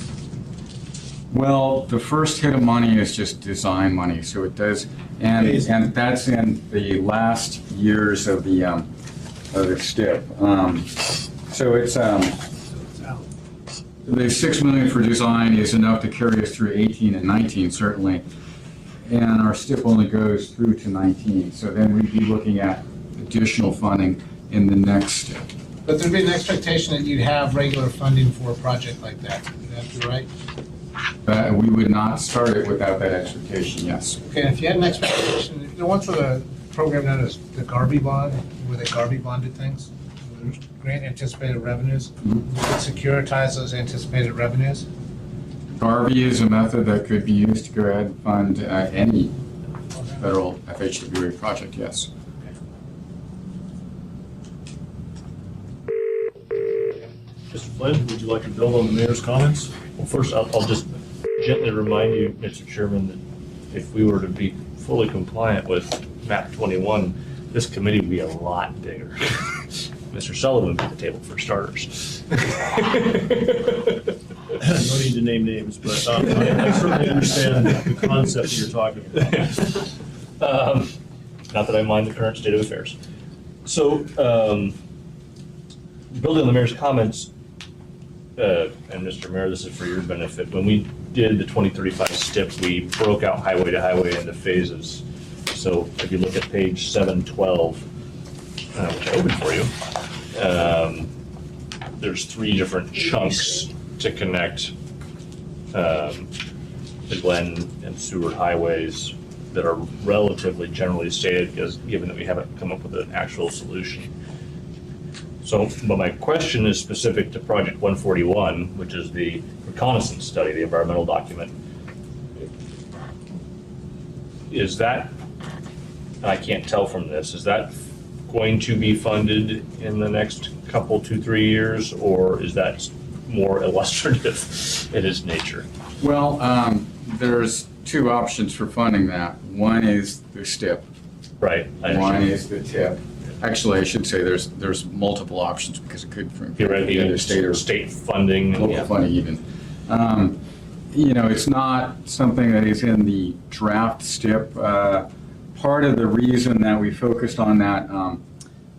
Well, the first hit of money is just design money, so it does, and that's in the last years of the STIP. So it's the 6 million for design is enough to carry us through 18 and 19 certainly, and our STIP only goes through to 19. So then we'd be looking at additional funding in the next STIP. But there'd be an expectation that you'd have regular funding for a project like that. Would that be right? We would not start it without that expectation, yes. Okay, and if you had an expectation, the one for the program known as the Garvey bond, where they Garvey bonded things, grant anticipated revenues, we could securitize those anticipated revenues. Garvey is a method that could be used to go ahead and fund any federal FHWA project, yes. Mr. Flynn, would you like to build on the mayor's comments? Well, first, I'll just gently remind you, Mr. Chairman, that if we were to be fully compliant with MAP 21, this committee would be a lot bigger. Mr. Sullivan would be at the table for starters. No need to name names, but I certainly understand the concept you're talking about. Not that I mind the current state of affairs. So, building on the mayor's comments, and Mr. Mayor, this is for your benefit, when we did the 2035 STIP, we broke out highway to highway into phases. So if you look at page 712, which I opened for you, there's 3 different chunks to connect the Glen and Seward highways that are relatively generally stated, because given that we haven't come up with an actual solution. So, but my question is specific to Project 141, which is the reconnaissance study, the environmental document. Is that, and I can't tell from this, is that going to be funded in the next couple, 2-3 years, or is that more illustrative in its nature? Well, there's 2 options for funding that. One is the STIP. Right. I One understand. is the TIP. Actually, I should say there's multiple options because it could from Theoretically, either state or state funding. local funding even. You know, it's not something that is in the draft STIP. Part of the reason that we focused on that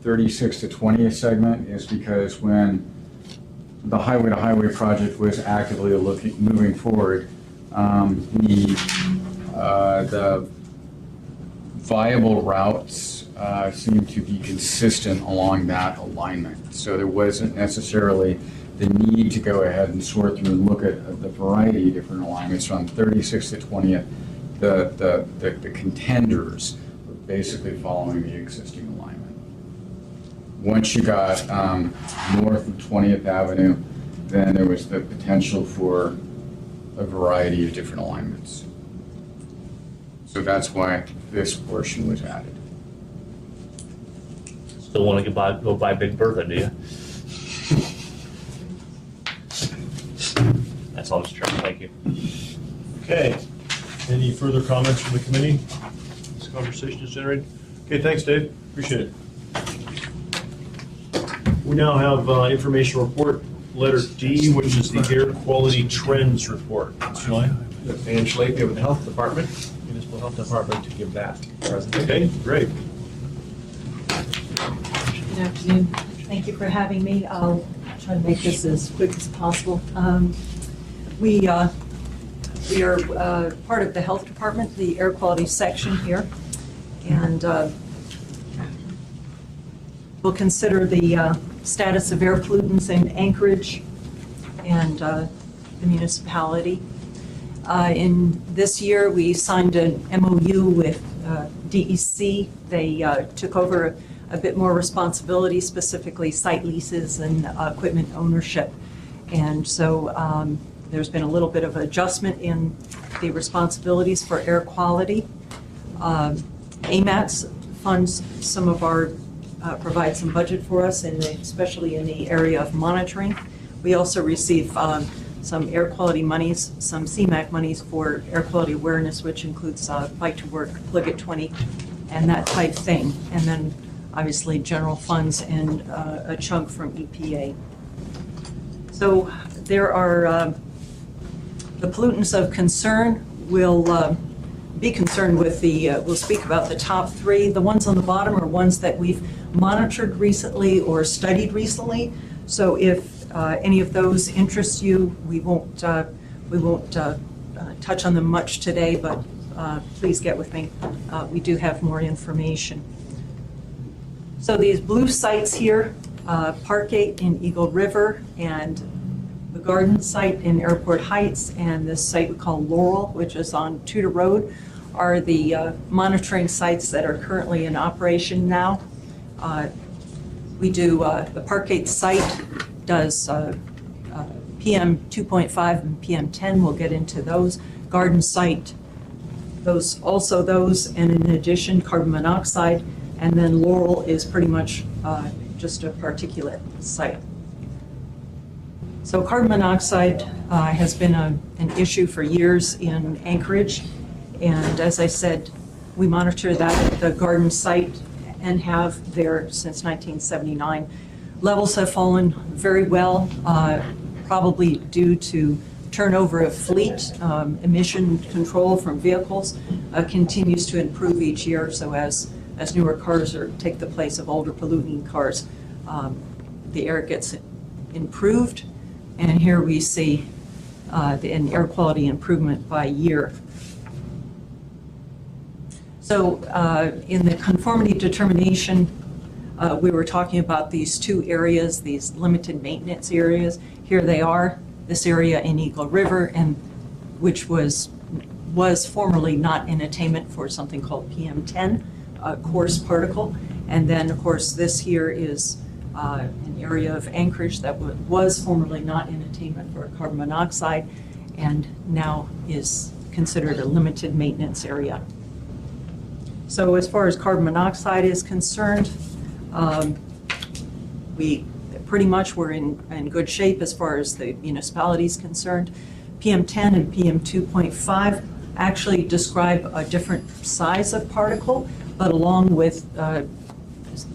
36 to 20th segment is because when the highway to highway project was actively moving forward, the viable routes seemed to be consistent along that alignment. So there wasn't necessarily the need to go ahead and sort through and look at the variety of different alignments from 36 to 20th. The contenders were basically following the existing alignment. Once you got north of 20th Avenue, then there was the potential for a variety of different alignments. So that's why this portion was added. Still want to go buy Big Bertha, do you? That's all, Mr. Chairman. Thank you. Okay. Any further comments from the committee? This conversation is generated. Okay, thanks, Dave. Appreciate it. We now have information report, letter D, which is the air quality trends report. Mr. Lyon? Ann Schlapie of the Health Department, Municipal Health Department, to give that presentation. Okay, great. Good afternoon. Thank you for having me. I'll try to make this as quick as possible. We are part of the Health Department, the air quality section here, and we'll consider the status of air pollutants in Anchorage and the municipality. In this year, we signed an MOU with DEC. They took over a bit more responsibility, specifically site leases and equipment ownership. And so there's been a little bit of adjustment in the responsibilities for air quality. AMATS funds some of our, provides some budget for us, especially in the area of monitoring. We also receive some air quality monies, some CMAQ monies for air quality awareness, which includes Bike to Work, Pliget 20, and that type thing. And then obviously general funds and a chunk from EPA. So there are the pollutants of concern. We'll be concerned with we'll speak about the top 3. The ones on the bottom are ones that we've monitored recently or studied recently. So if any of those interest you, we won't touch on them much today, but please get with me. We do have more information. So these blue sites here, Parkgate in Eagle River, and the Garden site in Airport Heights, and this site we call Laurel, which is on Tudor Road, are the monitoring sites that are currently in operation now. We do, the Parkgate site does PM 2.5 and PM 10. We'll get into those. Garden site, those, and in addition, carbon monoxide. And then Laurel is pretty much just a particulate site. So carbon monoxide has been an issue for years in Anchorage. And as I said, we monitor that at the Garden site and have there since 1979. Levels have fallen very well, probably due to turnover of fleet. Emission control from vehicles continues to improve each year. So as as newer cars take the place of older polluting cars, the air gets improved. And here we see an air quality improvement by year. So in the conformity determination, we were talking about these two areas, these limited maintenance areas. Here they are, this area in Eagle River, and which was formerly not in attainment for something called PM10, coarse particle. And then, of course, this here is an area of Anchorage that was formerly not in attainment for carbon monoxide and now is considered a limited maintenance area. So as far as carbon monoxide is concerned, we pretty much were in good shape as far as the municipality is concerned. PM10 and PM2.5 actually describe a different size of particle, but along with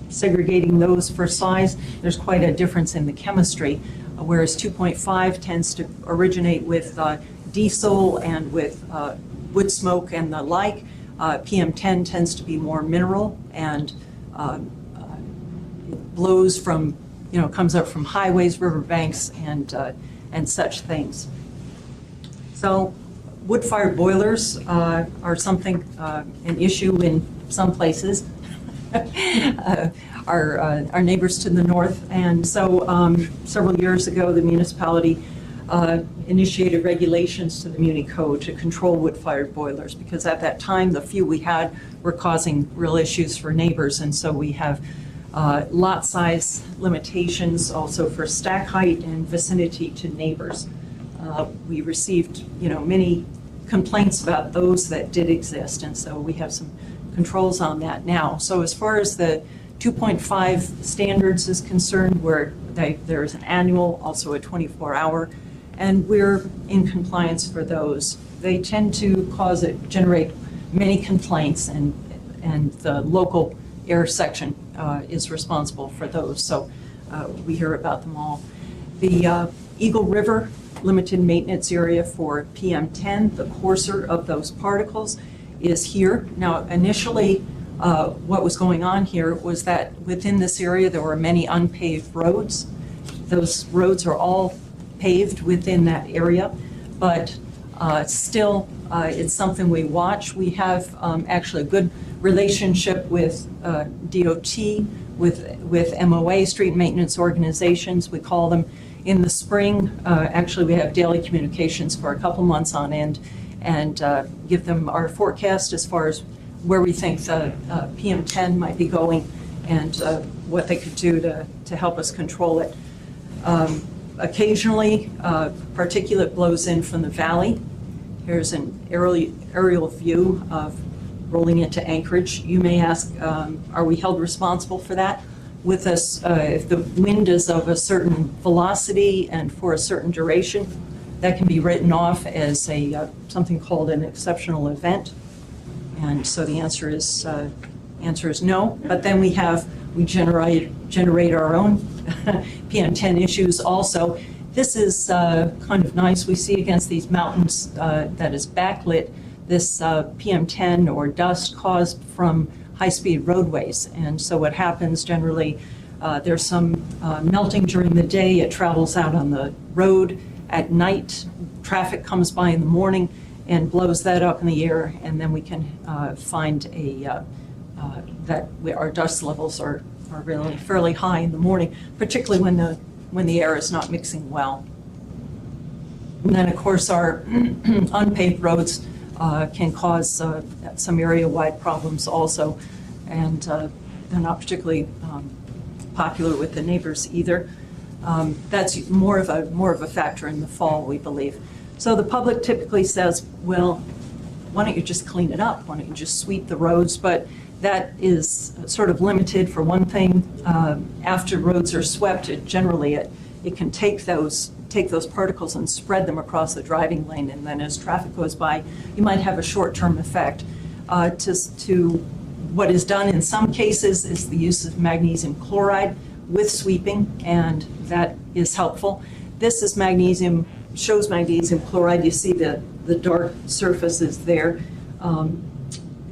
segregating those for size, there's quite a difference in the chemistry, whereas 2.5 tends to originate with diesel and with wood smoke and the like. PM10 tends to be more mineral and it blows from, comes up from highways, riverbanks, and such things. So wood-fired boilers are something, an issue in some places. Our neighbors to the north. And so several years ago, the municipality initiated regulations to the Muni Code to control wood-fired boilers, because at that time, the few we had were causing real issues for neighbors. And so we have lot size limitations also for stack height and vicinity to neighbors. We received, many complaints about those that did exist, and so we have some controls on that now. So as far as the 2.5 standards is concerned, where there is an annual, also a 24-hour, and we're in compliance for those. They tend to generate many complaints, and the local air section is responsible for those. So we hear about them all. The Eagle River limited maintenance area for PM10, the coarser of those particles, is here. Now, initially, what was going on here was that within this area, there were many unpaved roads. Those roads are all paved within that area, but still, it's something we watch. We have actually a good relationship with DOT, with MOA, street maintenance organizations, we call them. In the spring, actually, we have daily communications for a couple months on end, and give them our forecast as far as where we think the PM10 might be going and what they could do to help us control it. Occasionally, particulate blows in from the valley. Here's an aerial view of rolling into Anchorage. You may ask, are we held responsible for that? With us, if the wind is of a certain velocity and for a certain duration, that can be written off as something called an exceptional event. And so the answer is no. But then we generate our own PM10 issues also. This is kind of nice. We see against these mountains that is backlit this PM10 or dust caused from high-speed roadways. And so what happens generally, there's some melting during the day. It travels out on the road. At night, traffic comes by in the morning and blows that up in the air, and then we can find that our dust levels are really fairly high in the morning, particularly when the air is not mixing well. And then, of course, our unpaved roads can cause some area-wide problems also, and they're not particularly popular with the neighbors either. That's more of a factor in the fall, we believe. So the public typically says, well, why don't you just clean it up? Why don't you just sweep the roads? But that is sort of limited. For one thing, after roads are swept, it can take those particles and spread them across the driving lane, and then as traffic goes by, you might have a short-term effect. To what is done in some cases is the use of magnesium chloride with sweeping, and that is helpful. This is shows magnesium chloride. You see the dark surfaces there.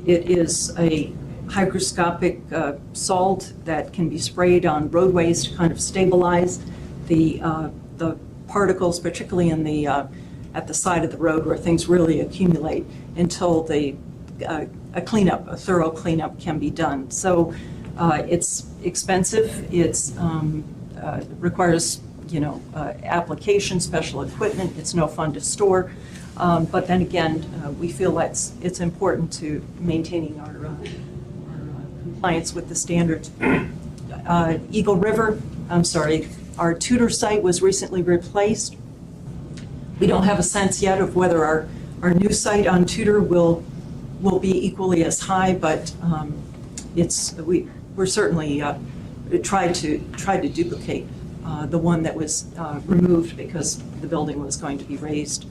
It is hygroscopic salt that can be sprayed on roadways to kind of stabilize the particles, particularly in the at the side of the road where things really accumulate until a thorough cleanup can be done. So it's expensive. It's requires application, special equipment. It's no fun to store. But then again, we feel that it's important to maintaining our compliance with the standards. Eagle River, our Tudor site was recently replaced. We don't have a sense yet of whether our new site on Tudor will be equally as high, but we're certainly tried to duplicate the one that was removed because the building was going to be raised.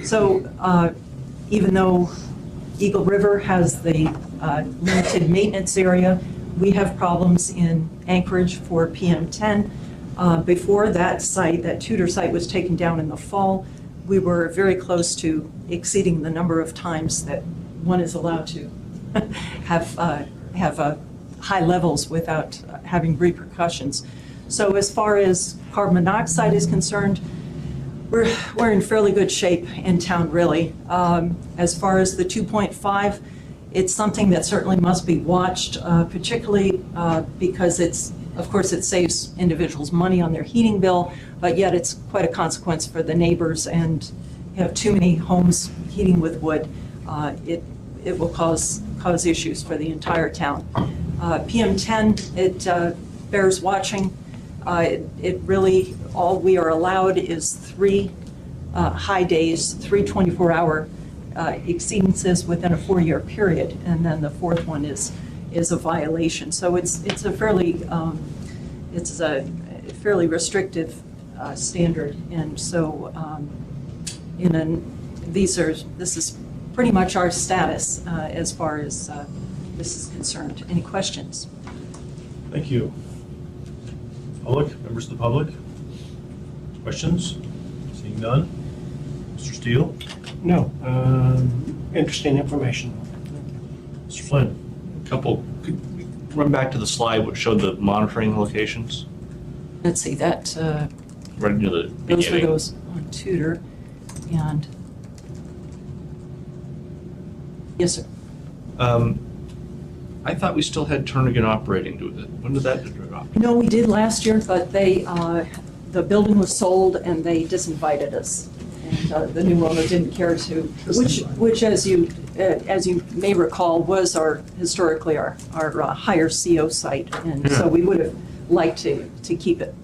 So even though Eagle River has the limited maintenance area, we have problems in Anchorage for PM10. Before that site, that Tudor site was taken down in the fall, we were very close to exceeding the number of times that one is allowed to have high levels without having repercussions. So as far as carbon monoxide is concerned, we're in fairly good shape in town, really. As far as the 2.5, it's something that certainly must be watched, particularly because of course, it saves individuals money on their heating bill, but yet it's quite a consequence for the neighbors. And you have too many homes heating with wood, it will cause issues for the entire town. PM10, it bears watching. It really, all we are allowed is 3 high days, 3 24-hour exceedances within a 4-year period, and then the 4th one is a violation. So it's a fairly restrictive standard, and so this is pretty much our status as far as this is concerned. Any questions? Thank you. Public, members of the public? Questions? Seeing none? Mr. Steele? No, interesting information. Mr. Flynn? Could we run back to the slide which showed the monitoring locations? Let's see, that, Right near the those were beginning. those on Tudor, and, yes, sir. I thought we still had Turnigan operating. When did that drop? No, we did last year, but the building was sold and they disinvited us. And the new owner didn't care to, which as you may recall, was historically our higher CO site. And so we would have liked to keep it.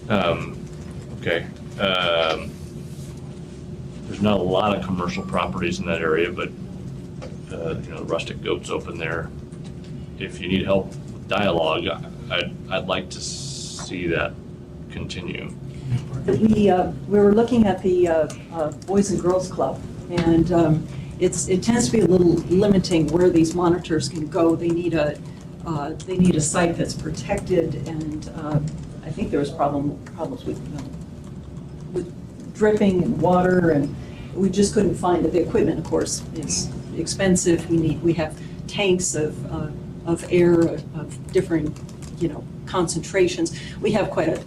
Okay. There's not a lot of commercial properties in that area, but Rustic Goat's open there. If you need help with dialogue, I'd like to see that continue. We were looking at the Boys and Girls Club, and it tends to be a little limiting where these monitors can go. They need a site that's protected, and I think there was problems with dripping and water, and we just couldn't find it. The equipment, of course, is expensive. We have tanks of air of different concentrations. We have quite a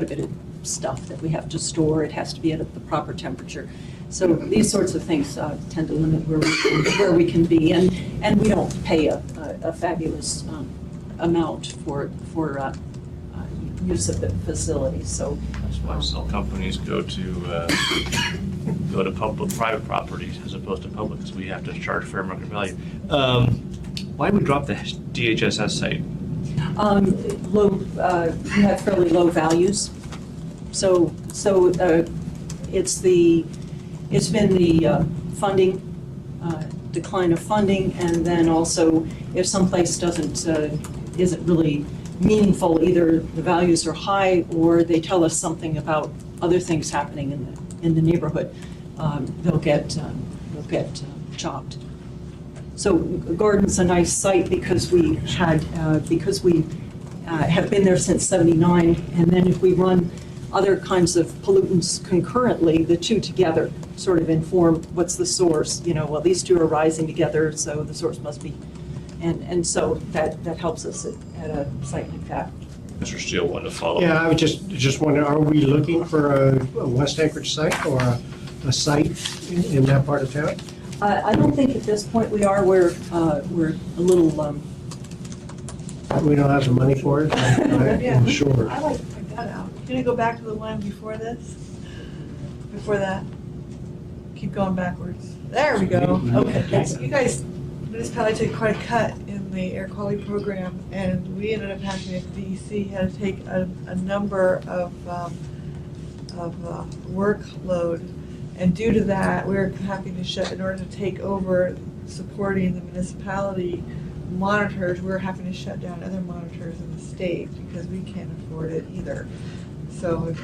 bit of stuff that we have to store. It has to be at the proper temperature. So these sorts of things tend to limit where we can be, and we don't pay a fabulous amount for use of the facility. So That's why some companies go to private properties as opposed to public, because we have to charge fair market value. Why did we drop the DHSS site? We have fairly low values. So it's been the funding, decline of funding, and then also if someplace isn't really meaningful, either the values are high or they tell us something about other things happening in the neighborhood, they'll get chopped. So Gordon's a nice site because we have been there since '79, and then if we run other kinds of pollutants concurrently, the two together sort of inform what's the source. Well, these two are rising together, so the source must be, and so that helps us at a site like that. Mr. Steele wanted to follow. Yeah, I would just wonder, are we looking for a West Anchorage site or a site in that part of town? I don't think at this point we are. We're a little, We don't have the money for it? Yeah. I'm sure. I like to point that out. Can you go back to the one before this? Before that? Keep going backwards. There we go. Okay. You guys, municipality took quite a cut in the air quality program, and we ended up having, at DEC, had to take a number of workload. And due to that, we're having to shut, in order to take over supporting the municipality monitors, we're having to shut down other monitors in the state because we can't afford it either. So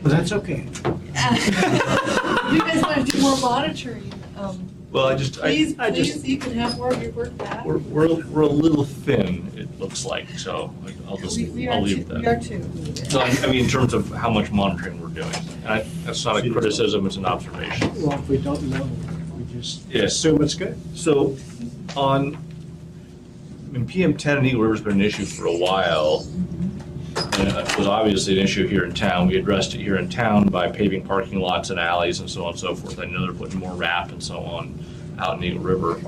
Well, that's okay. you guys want to do more monitoring, Well, please, you can have more of your work back. we're a little thin, it looks like, so I'll just, We I'll are leave too, it we there. are too. No, I mean, in terms of how much monitoring we're doing. And that's not a criticism, it's an observation. Well, if we don't know, we just Yes. assume it's good. So in PM10 in Eagle River's been an issue for a while. And it was obviously an issue here in town. We addressed it here in town by paving parking lots and alleys and so on and so forth. I know they're putting more wrap and so on out in Eagle River.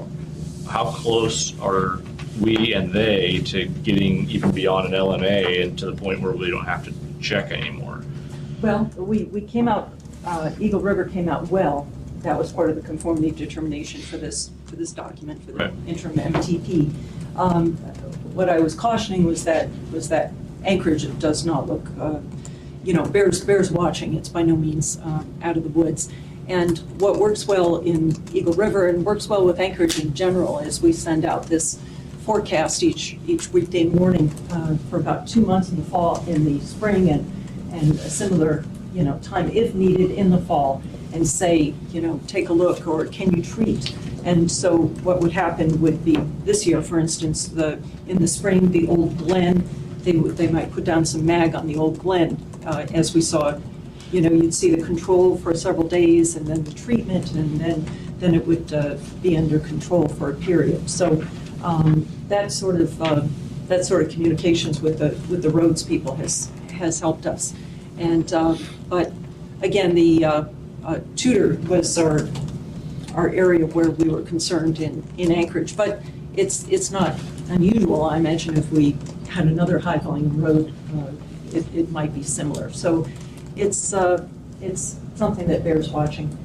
How close are we and they to getting even beyond an LMA and to the point where we don't have to check anymore? well, we came out, Eagle River came out well. That was part of the conformity determination for this document, for the Right. interim MTP. What I was cautioning was that Anchorage does not look, bears watching. It's by no means out of the woods. And what works well in Eagle River and works well with Anchorage in general is we send out this forecast each weekday morning for about 2 months in the fall, in the spring, and a similar, time if needed in the fall, and say, take a look, or can you treat? And so what would happen would be, this year, for instance, in the spring, the Old Glen, they might put down some mag on the Old Glen, as we saw. You'd see the control for several days, and then the treatment, and then it would be under control for a period. So that sort of communications with the roads people has helped us. And but again, the Tudor was our area where we were concerned in Anchorage, but it's not unusual. I imagine if we had another high volume road, it might be similar. So it's something that bears watching.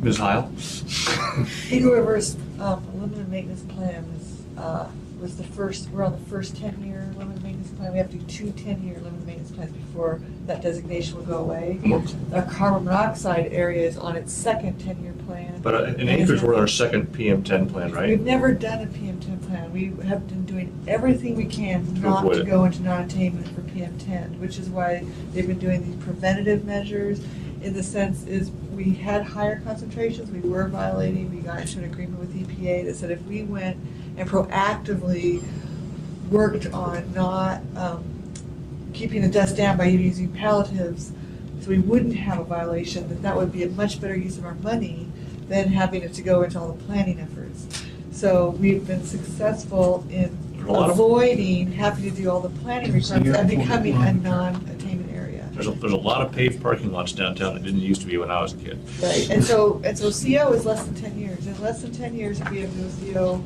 Ms. Heil? Eagle River's limited maintenance plan was the first, we're on the first 10-year limited maintenance plan. We have to do 2 10-year limited maintenance plans before that designation will go away. The carbon monoxide area is on its second 10-year plan. But in Anchorage, we're on our second PM10 plan, right? We've never done a PM10 plan. We have been doing everything we can not avoid to it. go into non-attainment for PM10, which is why they've been doing these preventative measures. In the sense is, we had higher concentrations, we were violating, we got into an agreement with EPA that said if we went and proactively worked on not keeping the dust down by using palliatives, so we wouldn't have a violation, that would be a much better use of our money than having it to go into all the planning efforts. So we've been successful in A lot of- avoiding having to do all the planning requirements and becoming a non-attainment area. There's a lot of paved parking lots downtown that didn't used to be when I was a kid. Right, and so CO is less than 10 years. In less than 10 years, if we have no CO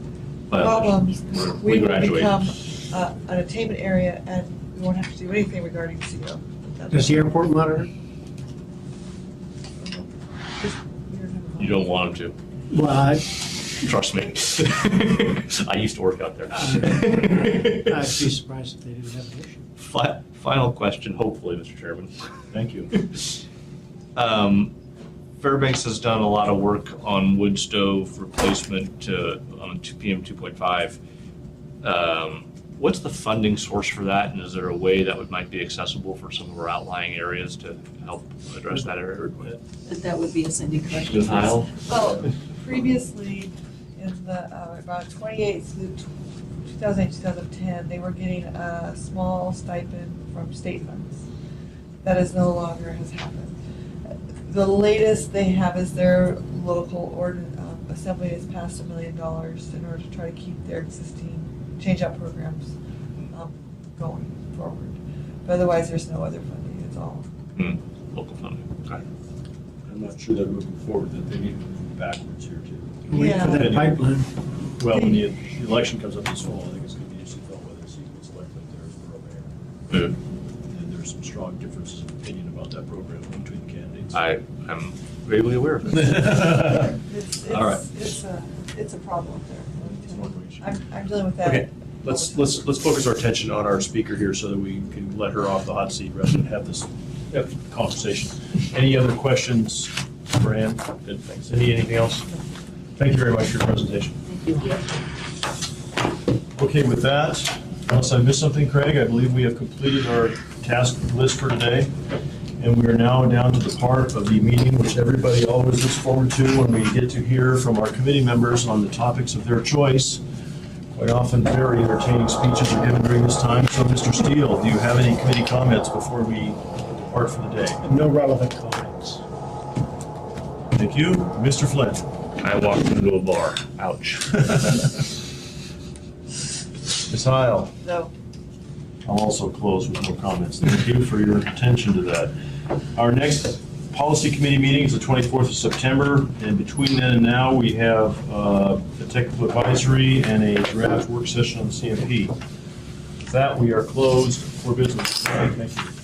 Well, problems, we we will graduate. become an attainment area, and we won't have to do anything regarding CO. Does the airport monitor? You don't want them to. Well, Trust me. I used to work out there. I'd be surprised if they didn't have an issue. Final question, hopefully, Mr. Chairman. Thank you. Fairbanks has done a lot of work on wood stove replacement on PM 2.5. What's the funding source for that, and is there a way that might be accessible for some of our outlying areas to help address that area? That would be a Cindy question. Ms. Heil? Well, previously, in the, about 28 through 2008, 2010, they were getting a small stipend from state funds. That is no longer has happened. The latest they have is their local assembly has passed $1 million in order to try to keep their existing change-out programs going forward. But otherwise, there's no other funding, it's all. Local funding, okay. I'm not sure they're moving forward, that they need to move backwards here too. Wait for that pipeline. Well, when the election comes up this fall, I think it's going to be interesting to whether he gets elected there as borough mayor. And there's some strong differences of opinion about that program between the candidates. I am vaguely aware of it. All right. It's a problem there. one way she- I'm dealing with that. Okay, let's focus our attention on our speaker here so that we can let her off the hot seat rather than have this conversation. Any other questions for Ann? Good, thanks. Anything else? Thank you very much for your presentation. Okay, with that, unless I missed something, Craig, I believe we have completed our task list for today. And we are now down to the part of the meeting which everybody always looks forward to when we get to hear from our committee members on the topics of their choice. Quite often, very entertaining speeches are given during this time. So, Mr. Steele, do you have any committee comments before we depart for the day? No relevant comments. Thank you. Mr. Flynn? I walked into a bar, ouch. Ms. Heil? No. I'll also close with no comments. Thank you for your attention to that. Our next policy committee meeting is the 24th of September, and between then and now, we have a technical advisory and a draft work session on the CMP. With that, we are closed for business. Thank you.